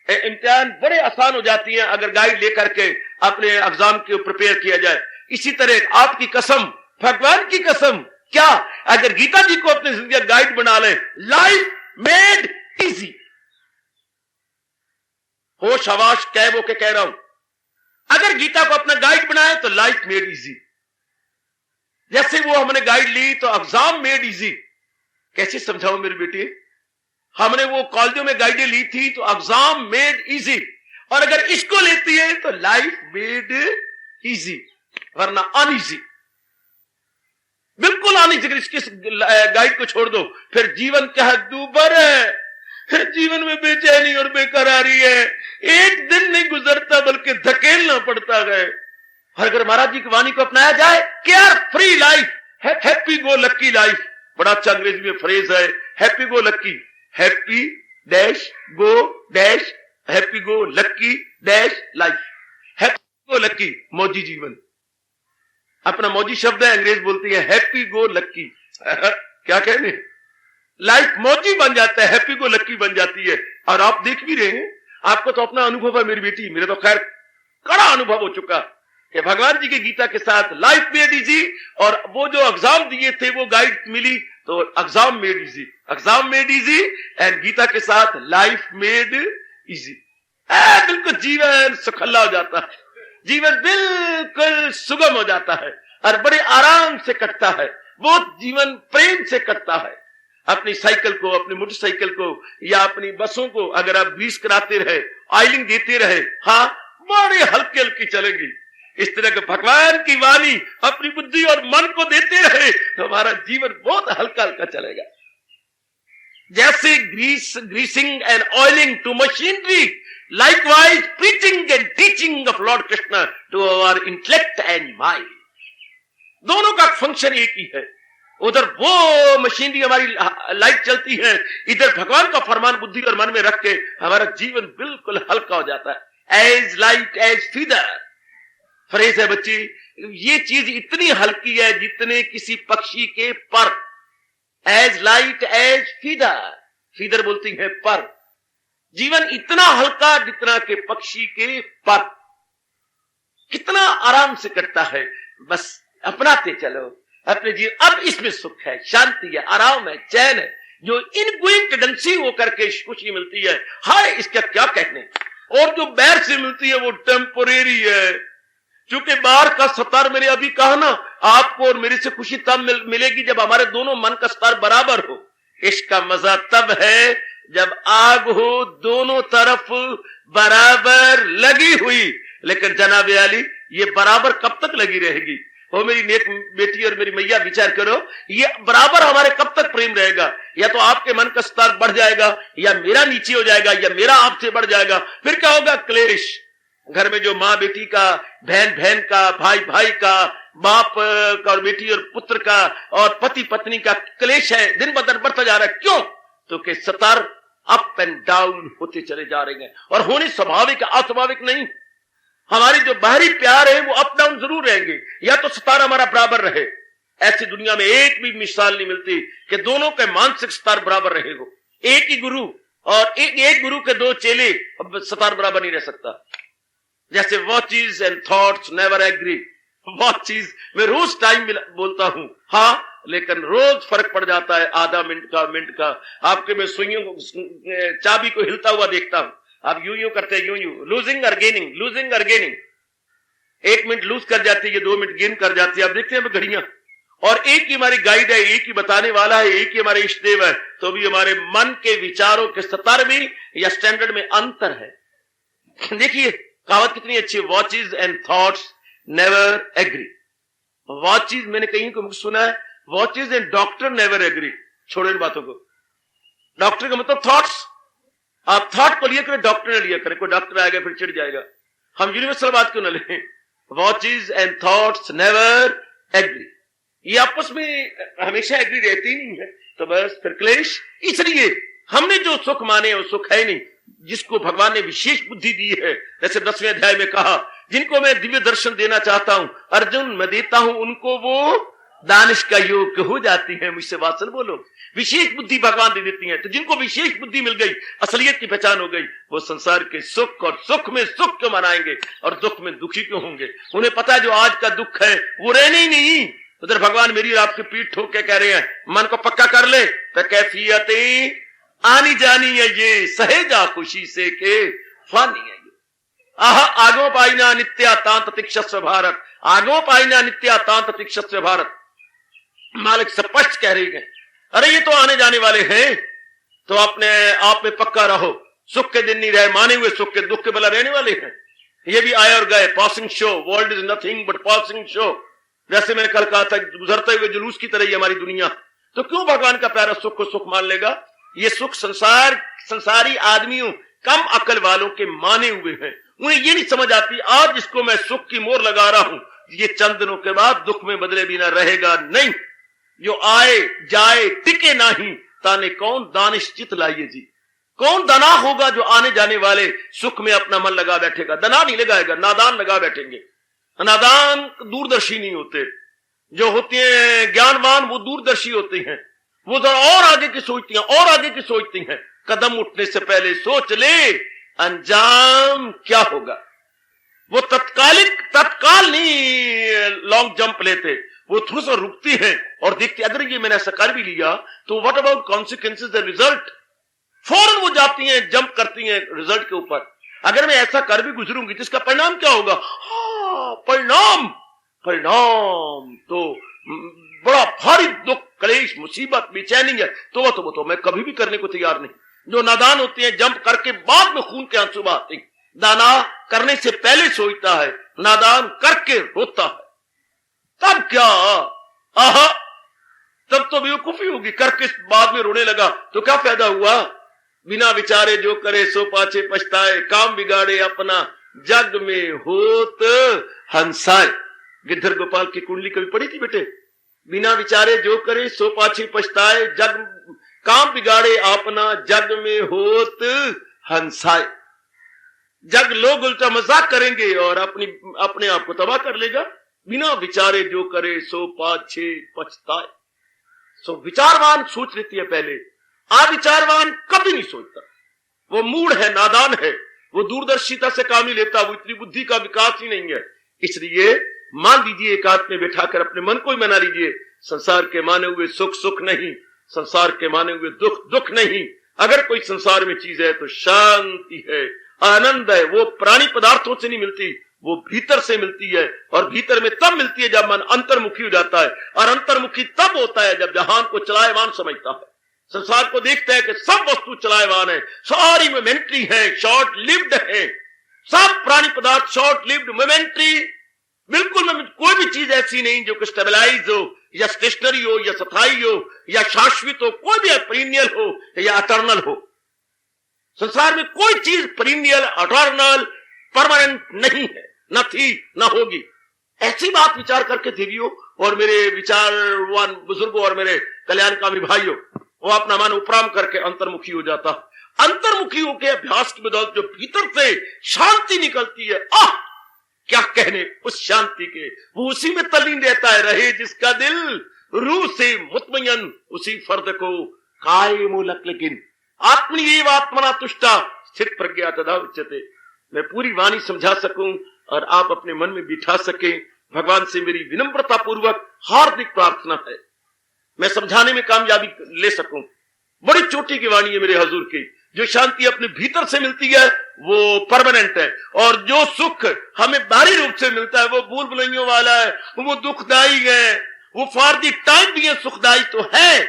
इम्तिहान बड़े आसान हो जाती हैं अगर गाइड लेकर के अपने एग्जाम के प्रिपेयर किया जाए। इसी तरह आपकी कसम, भगवान की कसम, क्या अगर गीता जी को अपनी जिंदगी गाइड बना ले, लाइफ मेड इजी। होश हवाश कह वो के कह रहा हूं, अगर गीता को अपना गाइड बनाए तो लाइफ मेड इजी। जैसे वो हमने गाइड ली तो एग्जाम मेड इजी। कैसे समझाऊं मेरी बेटी, हमने वो कॉलेजों में गाइडें ली थी तो एग्जाम मेड इजी, और अगर इसको लेती है तो लाइफ मेड इजी, वरना अनइजी, बिल्कुल अनइजी। इसकी गाइड को छोड़ दो फिर जीवन क्या दूबर है, जीवन में बेचैनी और बेकरारी है, एक दिन नहीं गुजरता बल्कि धकेलना पड़ता है। और अगर महाराज जी की वाणी को अपनाया जाए, care free life, happy go lucky life. बड़ा अच्छा अंग्रेजी में फ्रेज है, happy go lucky, happy dash go dash happy go lucky dash life, happy go lucky मौजी जीवन। अपना मौजी शब्द है, अंग्रेज बोलती है हैप्पी गो लक्की। क्या कहने, लाइफ मौजी बन जाता है, हैप्पी गो लक्की बन जाती है। और आप देख भी रहे हैं, आपको तो अपना अनुभव है मेरी बेटी, मेरे तो खैर कड़ा अनुभव हो चुका कि भगवान जी की गीता के साथ लाइफ मेड इजी, और वो जो एग्जाम दिए थे वो गाइड मिली तो exam made easy, exam made easy and Gita के साथ लाइफ मेड इजी। बिल्कुल जीवन सुखल्ला हो जाता है, जीवन बिल्कुल सुगम हो जाता है और बड़े आराम से कटता है। वो जीवन प्रेम से कटता है। अपनी साइकिल को, अपनी मोटरसाइकिल को या अपनी बसों को अगर आप ग्रीस कराते रहे, ऑयलिंग देते रहे, हाँ बड़े हल्की हल्की चलेगी। इस तरह के भगवान की वाणी अपनी बुद्धि और मन को देते रहे तो हमारा जीवन बहुत हल्का हल्का चलेगा। जैसे greasing and oiling to machinery, likewise preaching and teaching of lord Krishna to our intellect and mind. दोनों का फंक्शन एक ही है। उधर वो मशीनरी हमारी लाइट चलती है, इधर भगवान का फरमान बुद्धि और मन में रख के हमारा जीवन बिल्कुल हल्का हो जाता है। As light as feather phrase है बच्ची, ये चीज इतनी हल्की है जितने किसी पक्षी के पर। As light as feather, feather बोलती है पर। जीवन इतना हल्का जितना के पक्षी के पर। कितना आराम से कटता है, बस अपनाते चलो अपने जीवन। अब इसमें सुख है, शांति है, आराम है, चैन है, जो इन गोइंग टेंडेंसी होकर के खुशी मिलती है। हाय इसका क्या कहने। और जो बैर से मिलती है वो टेम्पोरेरी है। क्योंकि बाहर का स्तर, मैंने अभी कहा ना, आपको और मेरे से खुशी तब मिलेगी जब हमारे दोनों मन का स्तर बराबर हो। इसका मजा तब है जब आग हो दोनों तरफ बराबर लगी हुई। लेकिन जनाब अली, ये बराबर कब तक लगी रहेगी? हो मेरी नेक बेटी और मेरी मैया, विचार करो, ये बराबर हमारे कब तक प्रेम रहेगा? या तो आपके मन का स्तर बढ़ जाएगा, या मेरा नीचे हो जाएगा, या मेरा आपसे बढ़ जाएगा। फिर क्या होगा? क्लेश। घर में जो माँ बेटी का, बहन बहन का, भाई भाई का, बाप का और बेटी और पुत्र का और पति पत्नी का क्लेश है, दिन ब दिन बढ़ता जा रहा है। क्यों? तो कि स्तर अप एंड डाउन होते चले जा रहे हैं और होने स्वाभाविक है, अस्वाभाविक नहीं। हमारी जो बाहरी प्यार है वो अप डाउन जरूर रहेंगे, या तो स्तर हमारा बराबर रहे। ऐसी दुनिया में एक भी मिसाल नहीं मिलती कि दोनों के मानसिक स्तर बराबर रहेगा। एक ही गुरु और एक गुरु के दो चेले, स्तर बराबर नहीं रह सकता। जैसे watches and thoughts never agree. Watches मैं रोज टाइम बोलता हूं, हाँ, लेकिन रोज फर्क पड़ जाता है, आधा मिनट का, मिनट का। आपके मैं सुइयों को, चाबी को हिलता हुआ देखता हूं, आप यूं करते हैं, यूं लूजिंग और गेनिंग, लूजिंग और गेनिंग। 1 मिनट लूज कर जाती है, 2 मिनट गेन कर जाती है। आप देखते हैं घड़ियां, और एक ही हमारी गाइड है, एक ही बताने वाला है, एक ही हमारे इष्ट देव है। तो भी हमारे मन के विचारों के स्तर में या स्टैंडर्ड में अंतर है। देखिए कहावत कितनी अच्छी, watches and thoughts never agree. Watches मैंने कहीं को सुना है, watches and doctor never agree. छोड़ो इन बातों को। डॉक्टर का मतलब थॉट्स। आप थॉट को लिया करें, डॉक्टर ने लिया करें। कोई डॉक्टर आएगा फिर चिढ़ जाएगा। हम यूनिवर्सल बात क्यों न लें? Watches and thoughts never agree, ये आपस में हमेशा एग्री रहती नहीं है। तो बस फिर क्लेश। इसलिए हमने जो सुख माने वो सुख है नहीं, जिसको भगवान ने विशेष बुद्धि दी है। जैसे 10वें अध्याय में कहा, जिनको मैं दिव्य दर्शन देना चाहता हूं अर्जुन मैं देता हूं, उनको वो दानिश का योग हो जाती है। मुझसे वात्सल बोलो। विशेष बुद्धि भगवान दे देती है। तो जिनको विशेष बुद्धि मिल गई, असलियत की पहचान हो गई, वो संसार के सुख और सुख में सुख क्यों मनाएंगे और दुख में दुखी क्यों होंगे। उन्हें पता है जो आज का दुख है वो रहने ही नहीं। उधर भगवान मेरी और आपकी पीठ ठोक के कह रहे हैं, मन को पक्का कर ले तो कैफियतें आनी जानी है ये, सहेजा खुशी से के फानी है ये। आह आगो पाइना नित्या तांत तिक्षस्व भारत, आगो पाइना नित्या तांत तिक्षस्व भारत। मालिक स्पष्ट कह रही है, अरे ये तो आने जाने वाले हैं, तो अपने आप में पक्का रहो। सुख के दिन नहीं रहे, माने हुए सुख के दुख के भला रहने वाले हैं। ये भी आए और गए, passing show. World is nothing but passing show. जैसे मैंने कल कहा था, गुजरते हुए जुलूस की तरह ही हमारी दुनिया। तो क्यों भगवान का प्यारा सुख को सुख मान लेगा? ये सुख संसारी आदमियों, कम अकल वालों के माने हुए हैं। उन्हें ये नहीं समझ आती, आज जिसको मैं सुख की मोहर लगा रहा हूं, ये चंद दिनों के बाद दुख में बदले बिना रहेगा नहीं। जो आए जाए टिके नहीं, ताने कौन दानिश चित लाइए जी। कौन दना होगा जो आने जाने वाले सुख में अपना मन लगा बैठेगा? दना नहीं लगाएगा, नादान लगा बैठेंगे। नादान दूरदर्शी नहीं होते, जो होते हैं ज्ञानवान वो दूरदर्शी होते हैं। वो जरा और आगे की सोचती हैं, और आगे की सोचती हैं। कदम उठने से पहले सोच ले अंजाम क्या होगा। वो तत्काल नहीं लॉन्ग जंप लेते, वो थोड़ा सा रुकती हैं और देखती अगर ये मैंने ऐसा कर भी लिया तो what about consequences the result. फौरन वो जाती हैं, जंप करती हैं रिजल्ट के ऊपर। अगर मैं ऐसा कर भी गुजरूंगी तो इसका परिणाम क्या होगा? परिणाम तो बड़ा भारी दुख, क्लेश, मुसीबत, बेचैनी है। तो वो मैं कभी भी करने को तैयार नहीं। जो नादान होते हैं जंप करके बाद में खून के आंसू बहाते हैं। दाना करने से पहले सोचता है, नादान करके रोता है। तब क्या? आहा, तब तो बेवकूफी होगी। करके बाद में रोने लगा तो क्या फायदा हुआ? बिना विचारे जो करे सो पाछे पछताए, काम बिगाड़े अपना जग में होत हंसाए। गिरधर गोपाल की कुंडली कभी पढ़ी थी बेटे? बिना विचारे जो करे सो पाछे पछताए, जग काम बिगाड़े अपना जग में होत हंसाए। जग लोग उल्टा मजाक करेंगे और अपने आप को तबाह कर लेगा। बिना विचारे जो करे सो पाछे पछताए। सो विचारवान सोच लेती है पहले, अविचारवान कभी नहीं सोचता। वो मूड है, नादान है, वो दूरदर्शिता से काम नहीं लेता, वो इतनी बुद्धि का विकास ही नहीं है। इसलिए मान लीजिए, एक हाथ में बैठाकर अपने मन को ही मना लीजिए, संसार के माने हुए सुख सुख नहीं, संसार के माने हुए दुख दुख नहीं। अगर कोई संसार में चीज है तो शांति है, आनंद है। वो प्राणी पदार्थों से नहीं मिलती, वो भीतर से मिलती है। और भीतर में तब मिलती है जब मन अंतर्मुखी हो जाता है, और अंतर्मुखी तब होता है जब जहान को चलायमान समझता है। संसार को देखता है कि सब वस्तु चलायमान है, सारी मोमेंट्री है, शॉर्ट लिव्ड है। सब प्राणी पदार्थ शॉर्ट लिव्ड, मोमेंट्री। बिल्कुल कोई भी चीज ऐसी नहीं जो कि स्टेबलाइज हो या स्टेशनरी हो या स्थायी हो या शाश्वत हो। कोई भी पीरियड हो या अटर्नल हो। संसार में कोई चीज पीरियड, अटर्नल परमानेंट नहीं है, न थी न होगी। ऐसी बात विचार करके देवियों और मेरे विचारवान बुजुर्गों और मेरे कल्याणकामी भाइयों, वो अपना मन उपराम करके अंतर्मुखी हो जाता। अंतर्मुखियों के अभ्यास की बदौलत जो भीतर से शांति निकलती है, आह क्या कहने उस शांति के, वो उसी में तल्लीन रहता है। रहे जिसका दिल रूह से मुतमयन, उसी फर्द को कायमो लकिन आत्मनीय आत्मना तुष्टा स्थित प्रज्ञा तदा उच्यते। मैं पूरी वाणी समझा सकूं और आप अपने मन में बिठा सके, भगवान से मेरी विनम्रता पूर्वक हार्दिक प्रार्थना है, मैं समझाने में कामयाबी ले सकूं। बड़ी चोटी की वाणी है मेरे हजूर की। जो शांति अपने भीतर से मिलती है वो परमानेंट है, और जो सुख हमें बाहरी रूप से मिलता है वो भूल भुलैयों वाला है, वो दुखदाई है, वो फॉर दी टाइम भी सुखदाई तो है,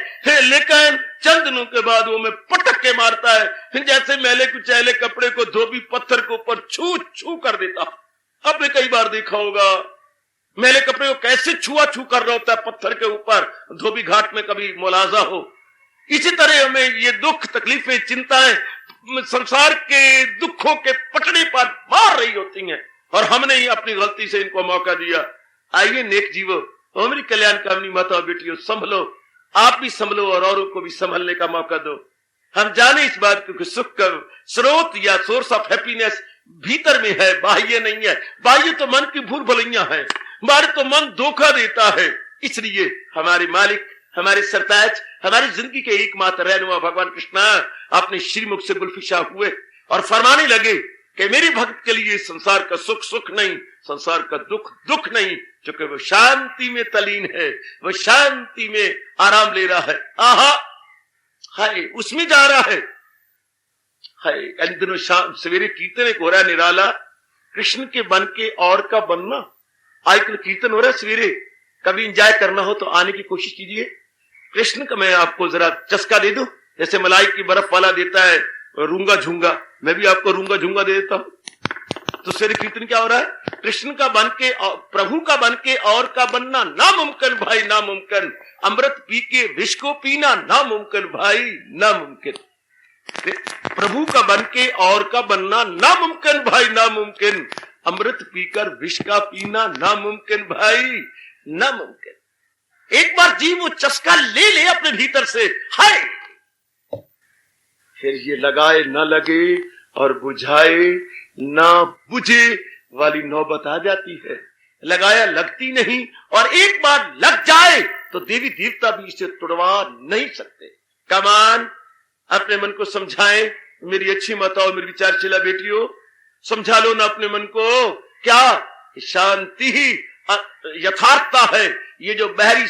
लेकिन चंद दिनों के बाद वो में पटक के मारता है, जैसे मैले कुचैले कपड़े को धोबी पत्थर के ऊपर छू छू कर देता। आपने कई बार देखा होगा मैले कपड़े को कैसे छुआ छू कर रहा होता है पत्थर के ऊपर, धोबी घाट में कभी मुलाजा हो। इसी तरह हमें ये दुख तकलीफें चिंताएं संसार के दुखों के पटड़े पर मार रही होती हैं, और हमने ही अपनी गलती से इनको मौका दिया। आइए नेक जीवो, मेरी कल्याणकामनी माता बेटियों, संभलो, आप भी संभलो और औरों को भी संभलने का मौका दो। हम जाने इस बात को कि सुख का स्रोत या सोर्स ऑफ हैप्पीनेस भीतर में है, बाह्य नहीं है। बाह्य तो मन की भूल भुलैया है, हमारे तो मन धोखा देता है। इसलिए हमारे मालिक, हमारे सरताज, हमारी जिंदगी के एकमात्र रहनुमा भगवान कृष्ण अपने श्रीमुख से गुलफिशा हुए और फरमाने लगे कि मेरे भक्त के लिए संसार का सुख सुख नहीं, संसार का दुख दुख नहीं, क्योंकि वो शांति में तलीन है, वो शांति में आराम ले रहा है। आहा हाय उसमें जा रहा है। हाय इन दिनों शाम सवेरे कीर्तन एक हो रहा है निराला, कृष्ण के बन के और का बनना। आजकल कीर्तन हो रहा है सवेरे, कभी एंजॉय करना हो तो आने की कोशिश कीजिए। कृष्ण का मैं आपको जरा चस्का दे दूं, जैसे मलाई की बर्फ वाला देता है रूंगा झूंगा, मैं भी आपको रूंगा झूंगा दे देता हूं। तो सवेरे कीर्तन क्या हो रहा है? कृष्ण का बन के, प्रभु का बन के और का बनना नामुमकिन भाई नामुमकिन, अमृत पी के विष को पीना नामुमकिन भाई नामुमकिन। प्रभु का बन के और का बनना नामुमकिन भाई नामुमकिन, अमृत पीकर विष का पीना नामुमकिन भाई नामुमकिन। एक बार जी वो चस्का ले ले अपने भीतर से, हाय फिर ये लगाए न लगे और बुझाए ना बुझे वाली नौबत आ जाती है। लगाया लगती नहीं, और एक बार लग जाए तो देवी देवता भी इसे तुड़वा नहीं सकते। कमान अपने मन को समझाएं, मेरी अच्छी माताओं, मेरी विचारशीला बेटियों, समझा लो ना अपने मन को। क्या शांति ही यथार्थता है। ये जो बाहरी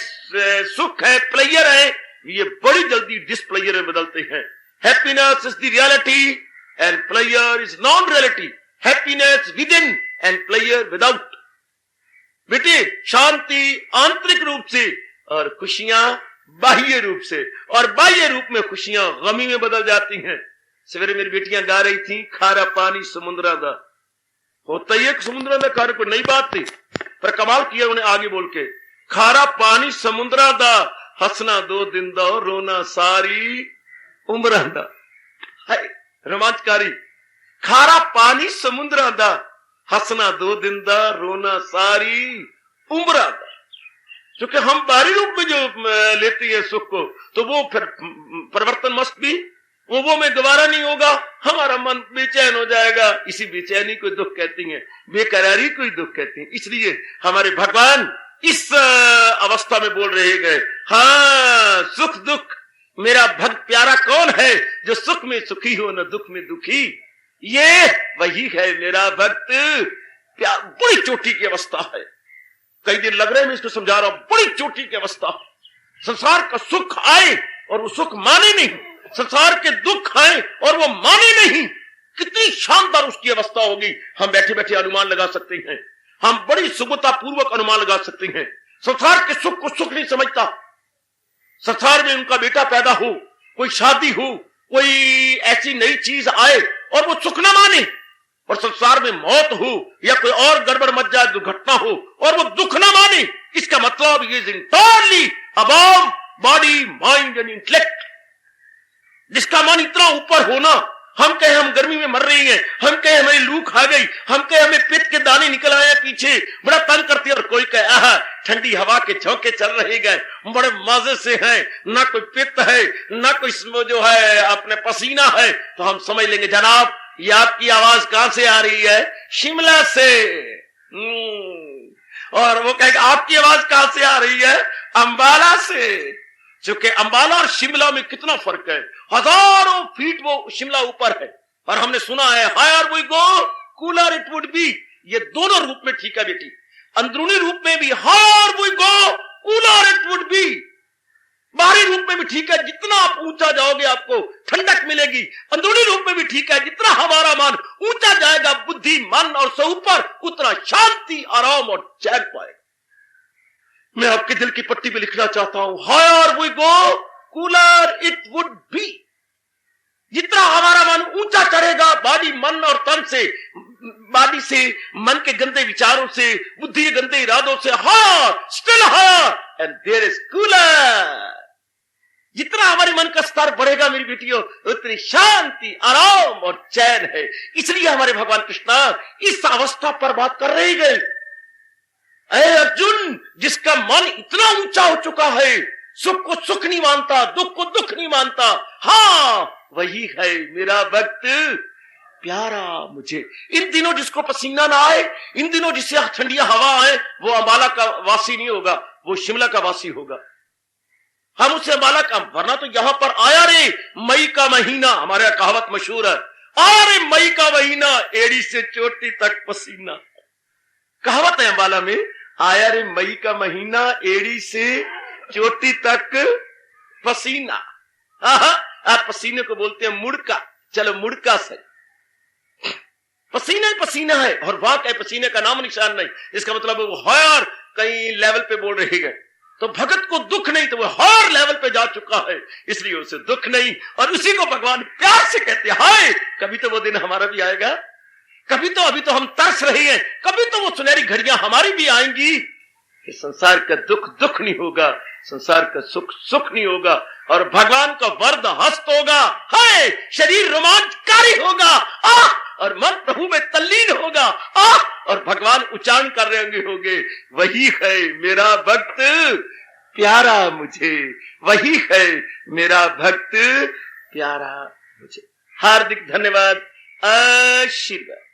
सुख है, प्लेयर है, ये बड़ी जल्दी डिसप्लेयर में बदलते हैं। Happiness is the reality and player is non reality. Happiness with in and player without. बेटे शांति आंतरिक रूप से और खुशियां बाह्य रूप से, और बाह्य रूप में खुशियां गमी में बदल जाती हैं। सवेरे मेरी बेटियां गा रही थी, खारा पानी समुद्रा दा। होता ही एक समुद्र में खारे, कोई नई बात थी, पर कमाल किया उन्हें आगे बोल के, खारा पानी समुद्रा दा, हंसना 2 दिन दा, रोना सारी उम्र दा। हाय रोमांचकारी। खारा पानी समुद्रा दा, हंसना 2 दिन दा, रोना सारी उम्र दा। क्योंकि हम बाहरी रूप में जो लेते हैं सुख को, तो वो फिर परिवर्तन मस्त भी वो में दोबारा नहीं होगा। हमारा मन बेचैन हो जाएगा। इसी बेचैनी को दुख कहती हैं, बेकरारी को ही दुख कहती हैं। इसलिए हमारे भगवान इस अवस्था में बोल रहे गए, हाँ सुख दुख मेरा भक्त प्यारा कौन है जो सुख में सुखी हो न दुख में दुखी। ये वही है मेरा भक्त। बड़ी चोटी की अवस्था है। कई दिन लग रहे हैं मैं इसको समझा रहा हूं, बड़ी चोटी की अवस्था। संसार का सुख आए और वो सुख माने नहीं, संसार के दुख आए और वो माने नहीं, कितनी शानदार उसकी अवस्था होगी। हम बैठे बैठे अनुमान लगा सकते हैं, हम बड़ी सुगमता पूर्वक अनुमान लगा सकते हैं। संसार के सुख को सुख नहीं समझता। संसार में उनका बेटा पैदा हो, कोई शादी हो, कोई ऐसी नई चीज आए और वो सुख ना माने, और संसार में मौत हो या कोई और गड़बड़ मच जाए, दुर्घटना हो और वो दुख ना माने, इसका मतलब ये is entirely above body mind and intellect. जिसका मन इतना ऊपर होना हम कहे हम गर्मी में मर रही हैं, हम कहे हमें लू खा गई, हम कहे हमें पित्त के दाने निकल आए पीछे, बड़ा तंग करती है। और कोई कहे आहा ठंडी हवा के झोंके चल रहे गए, बड़े मजे से हैं, ना कोई पित्त है ना कोई जो है अपने पसीना है। तो हम समझ लेंगे जनाब ये आपकी आवाज कहां से आ रही है? शिमला से। और वो कहेगा आपकी आवाज कहां से आ रही है? अंबाला से। चूंकि अंबाला और शिमला में कितना फर्क है, हजारों फीट वो शिमला ऊपर है। और हमने सुना है higher we go cooler it would be. ये दोनों रूप में ठीक है बेटी, अंदरूनी रूप में भी higher we go cooler it would be, बाहरी रूप में भी ठीक है, जितना आप ऊंचा जाओगे आपको ठंडक मिलेगी। अंदरूनी रूप में भी ठीक है, जितना हमारा मन ऊंचा जाएगा बुद्धि मन और से ऊपर उतना शांति आराम और चैन पाएगा। मैं आपके दिल की पट्टी पे लिखना चाहता हूं higher we go cooler it would be. जितना हमारा मन ऊंचा चढ़ेगा बॉडी मन और तन से, बॉडी से, मन के गंदे विचारों से, बुद्धि के गंदे इरादों से, higher still higher and there is cooler. जितना हमारे मन का स्तर बढ़ेगा मेरी बेटियों उतनी शांति आराम और चैन है। इसलिए हमारे भगवान कृष्ण इस अवस्था पर बात कर रहे गए। अरे अर्जुन, जिसका मन इतना ऊंचा हो चुका है, सुख को सुख नहीं मानता, दुख को दुख नहीं मानता, हाँ वही है मेरा भक्त प्यारा मुझे। इन दिनों जिसको पसीना ना आए, इन दिनों जिससे ठंडिया हवा आए, वो अंबाला का वासी नहीं होगा, वो शिमला का वासी होगा। हम उससे अंबाला का, वरना तो यहां पर आया रे मई का महीना, हमारे यहाँ कहावत मशहूर है, आया रे मई का महीना एड़ी से चोटी तक पसीना। कहावत है अंबाला में, आया रे मई का महीना एड़ी से चोटी तक पसीना। आप पसीने को बोलते हैं मुड़का, चलो मुड़का से पसीना ही पसीना है, और वहां के पसीने का नाम निशान नहीं। इसका मतलब वो हायर कहीं लेवल पे बोल रहे गए। तो भगत को दुख नहीं, तो वो हायर लेवल पे जा चुका है, इसलिए उसे दुख नहीं। और उसी को भगवान प्यार से कहते हैं हाय कभी तो वो दिन हमारा भी आएगा, कभी तो, अभी तो हम तरस रहे हैं, कभी तो वो सुनहरी घड़ियां हमारी भी आएंगी कि संसार का दुख दुख नहीं होगा, संसार का सुख सुख नहीं होगा, और भगवान का वरद हस्त होगा, हाय शरीर रोमांचकारी होगा, और मन प्रभु में तल्लीन होगा, और भगवान उच्चारण कर रहे होंगे वही है मेरा भक्त प्यारा मुझे, वही है मेरा भक्त प्यारा मुझे। हार्दिक धन्यवाद, आशीर्वाद।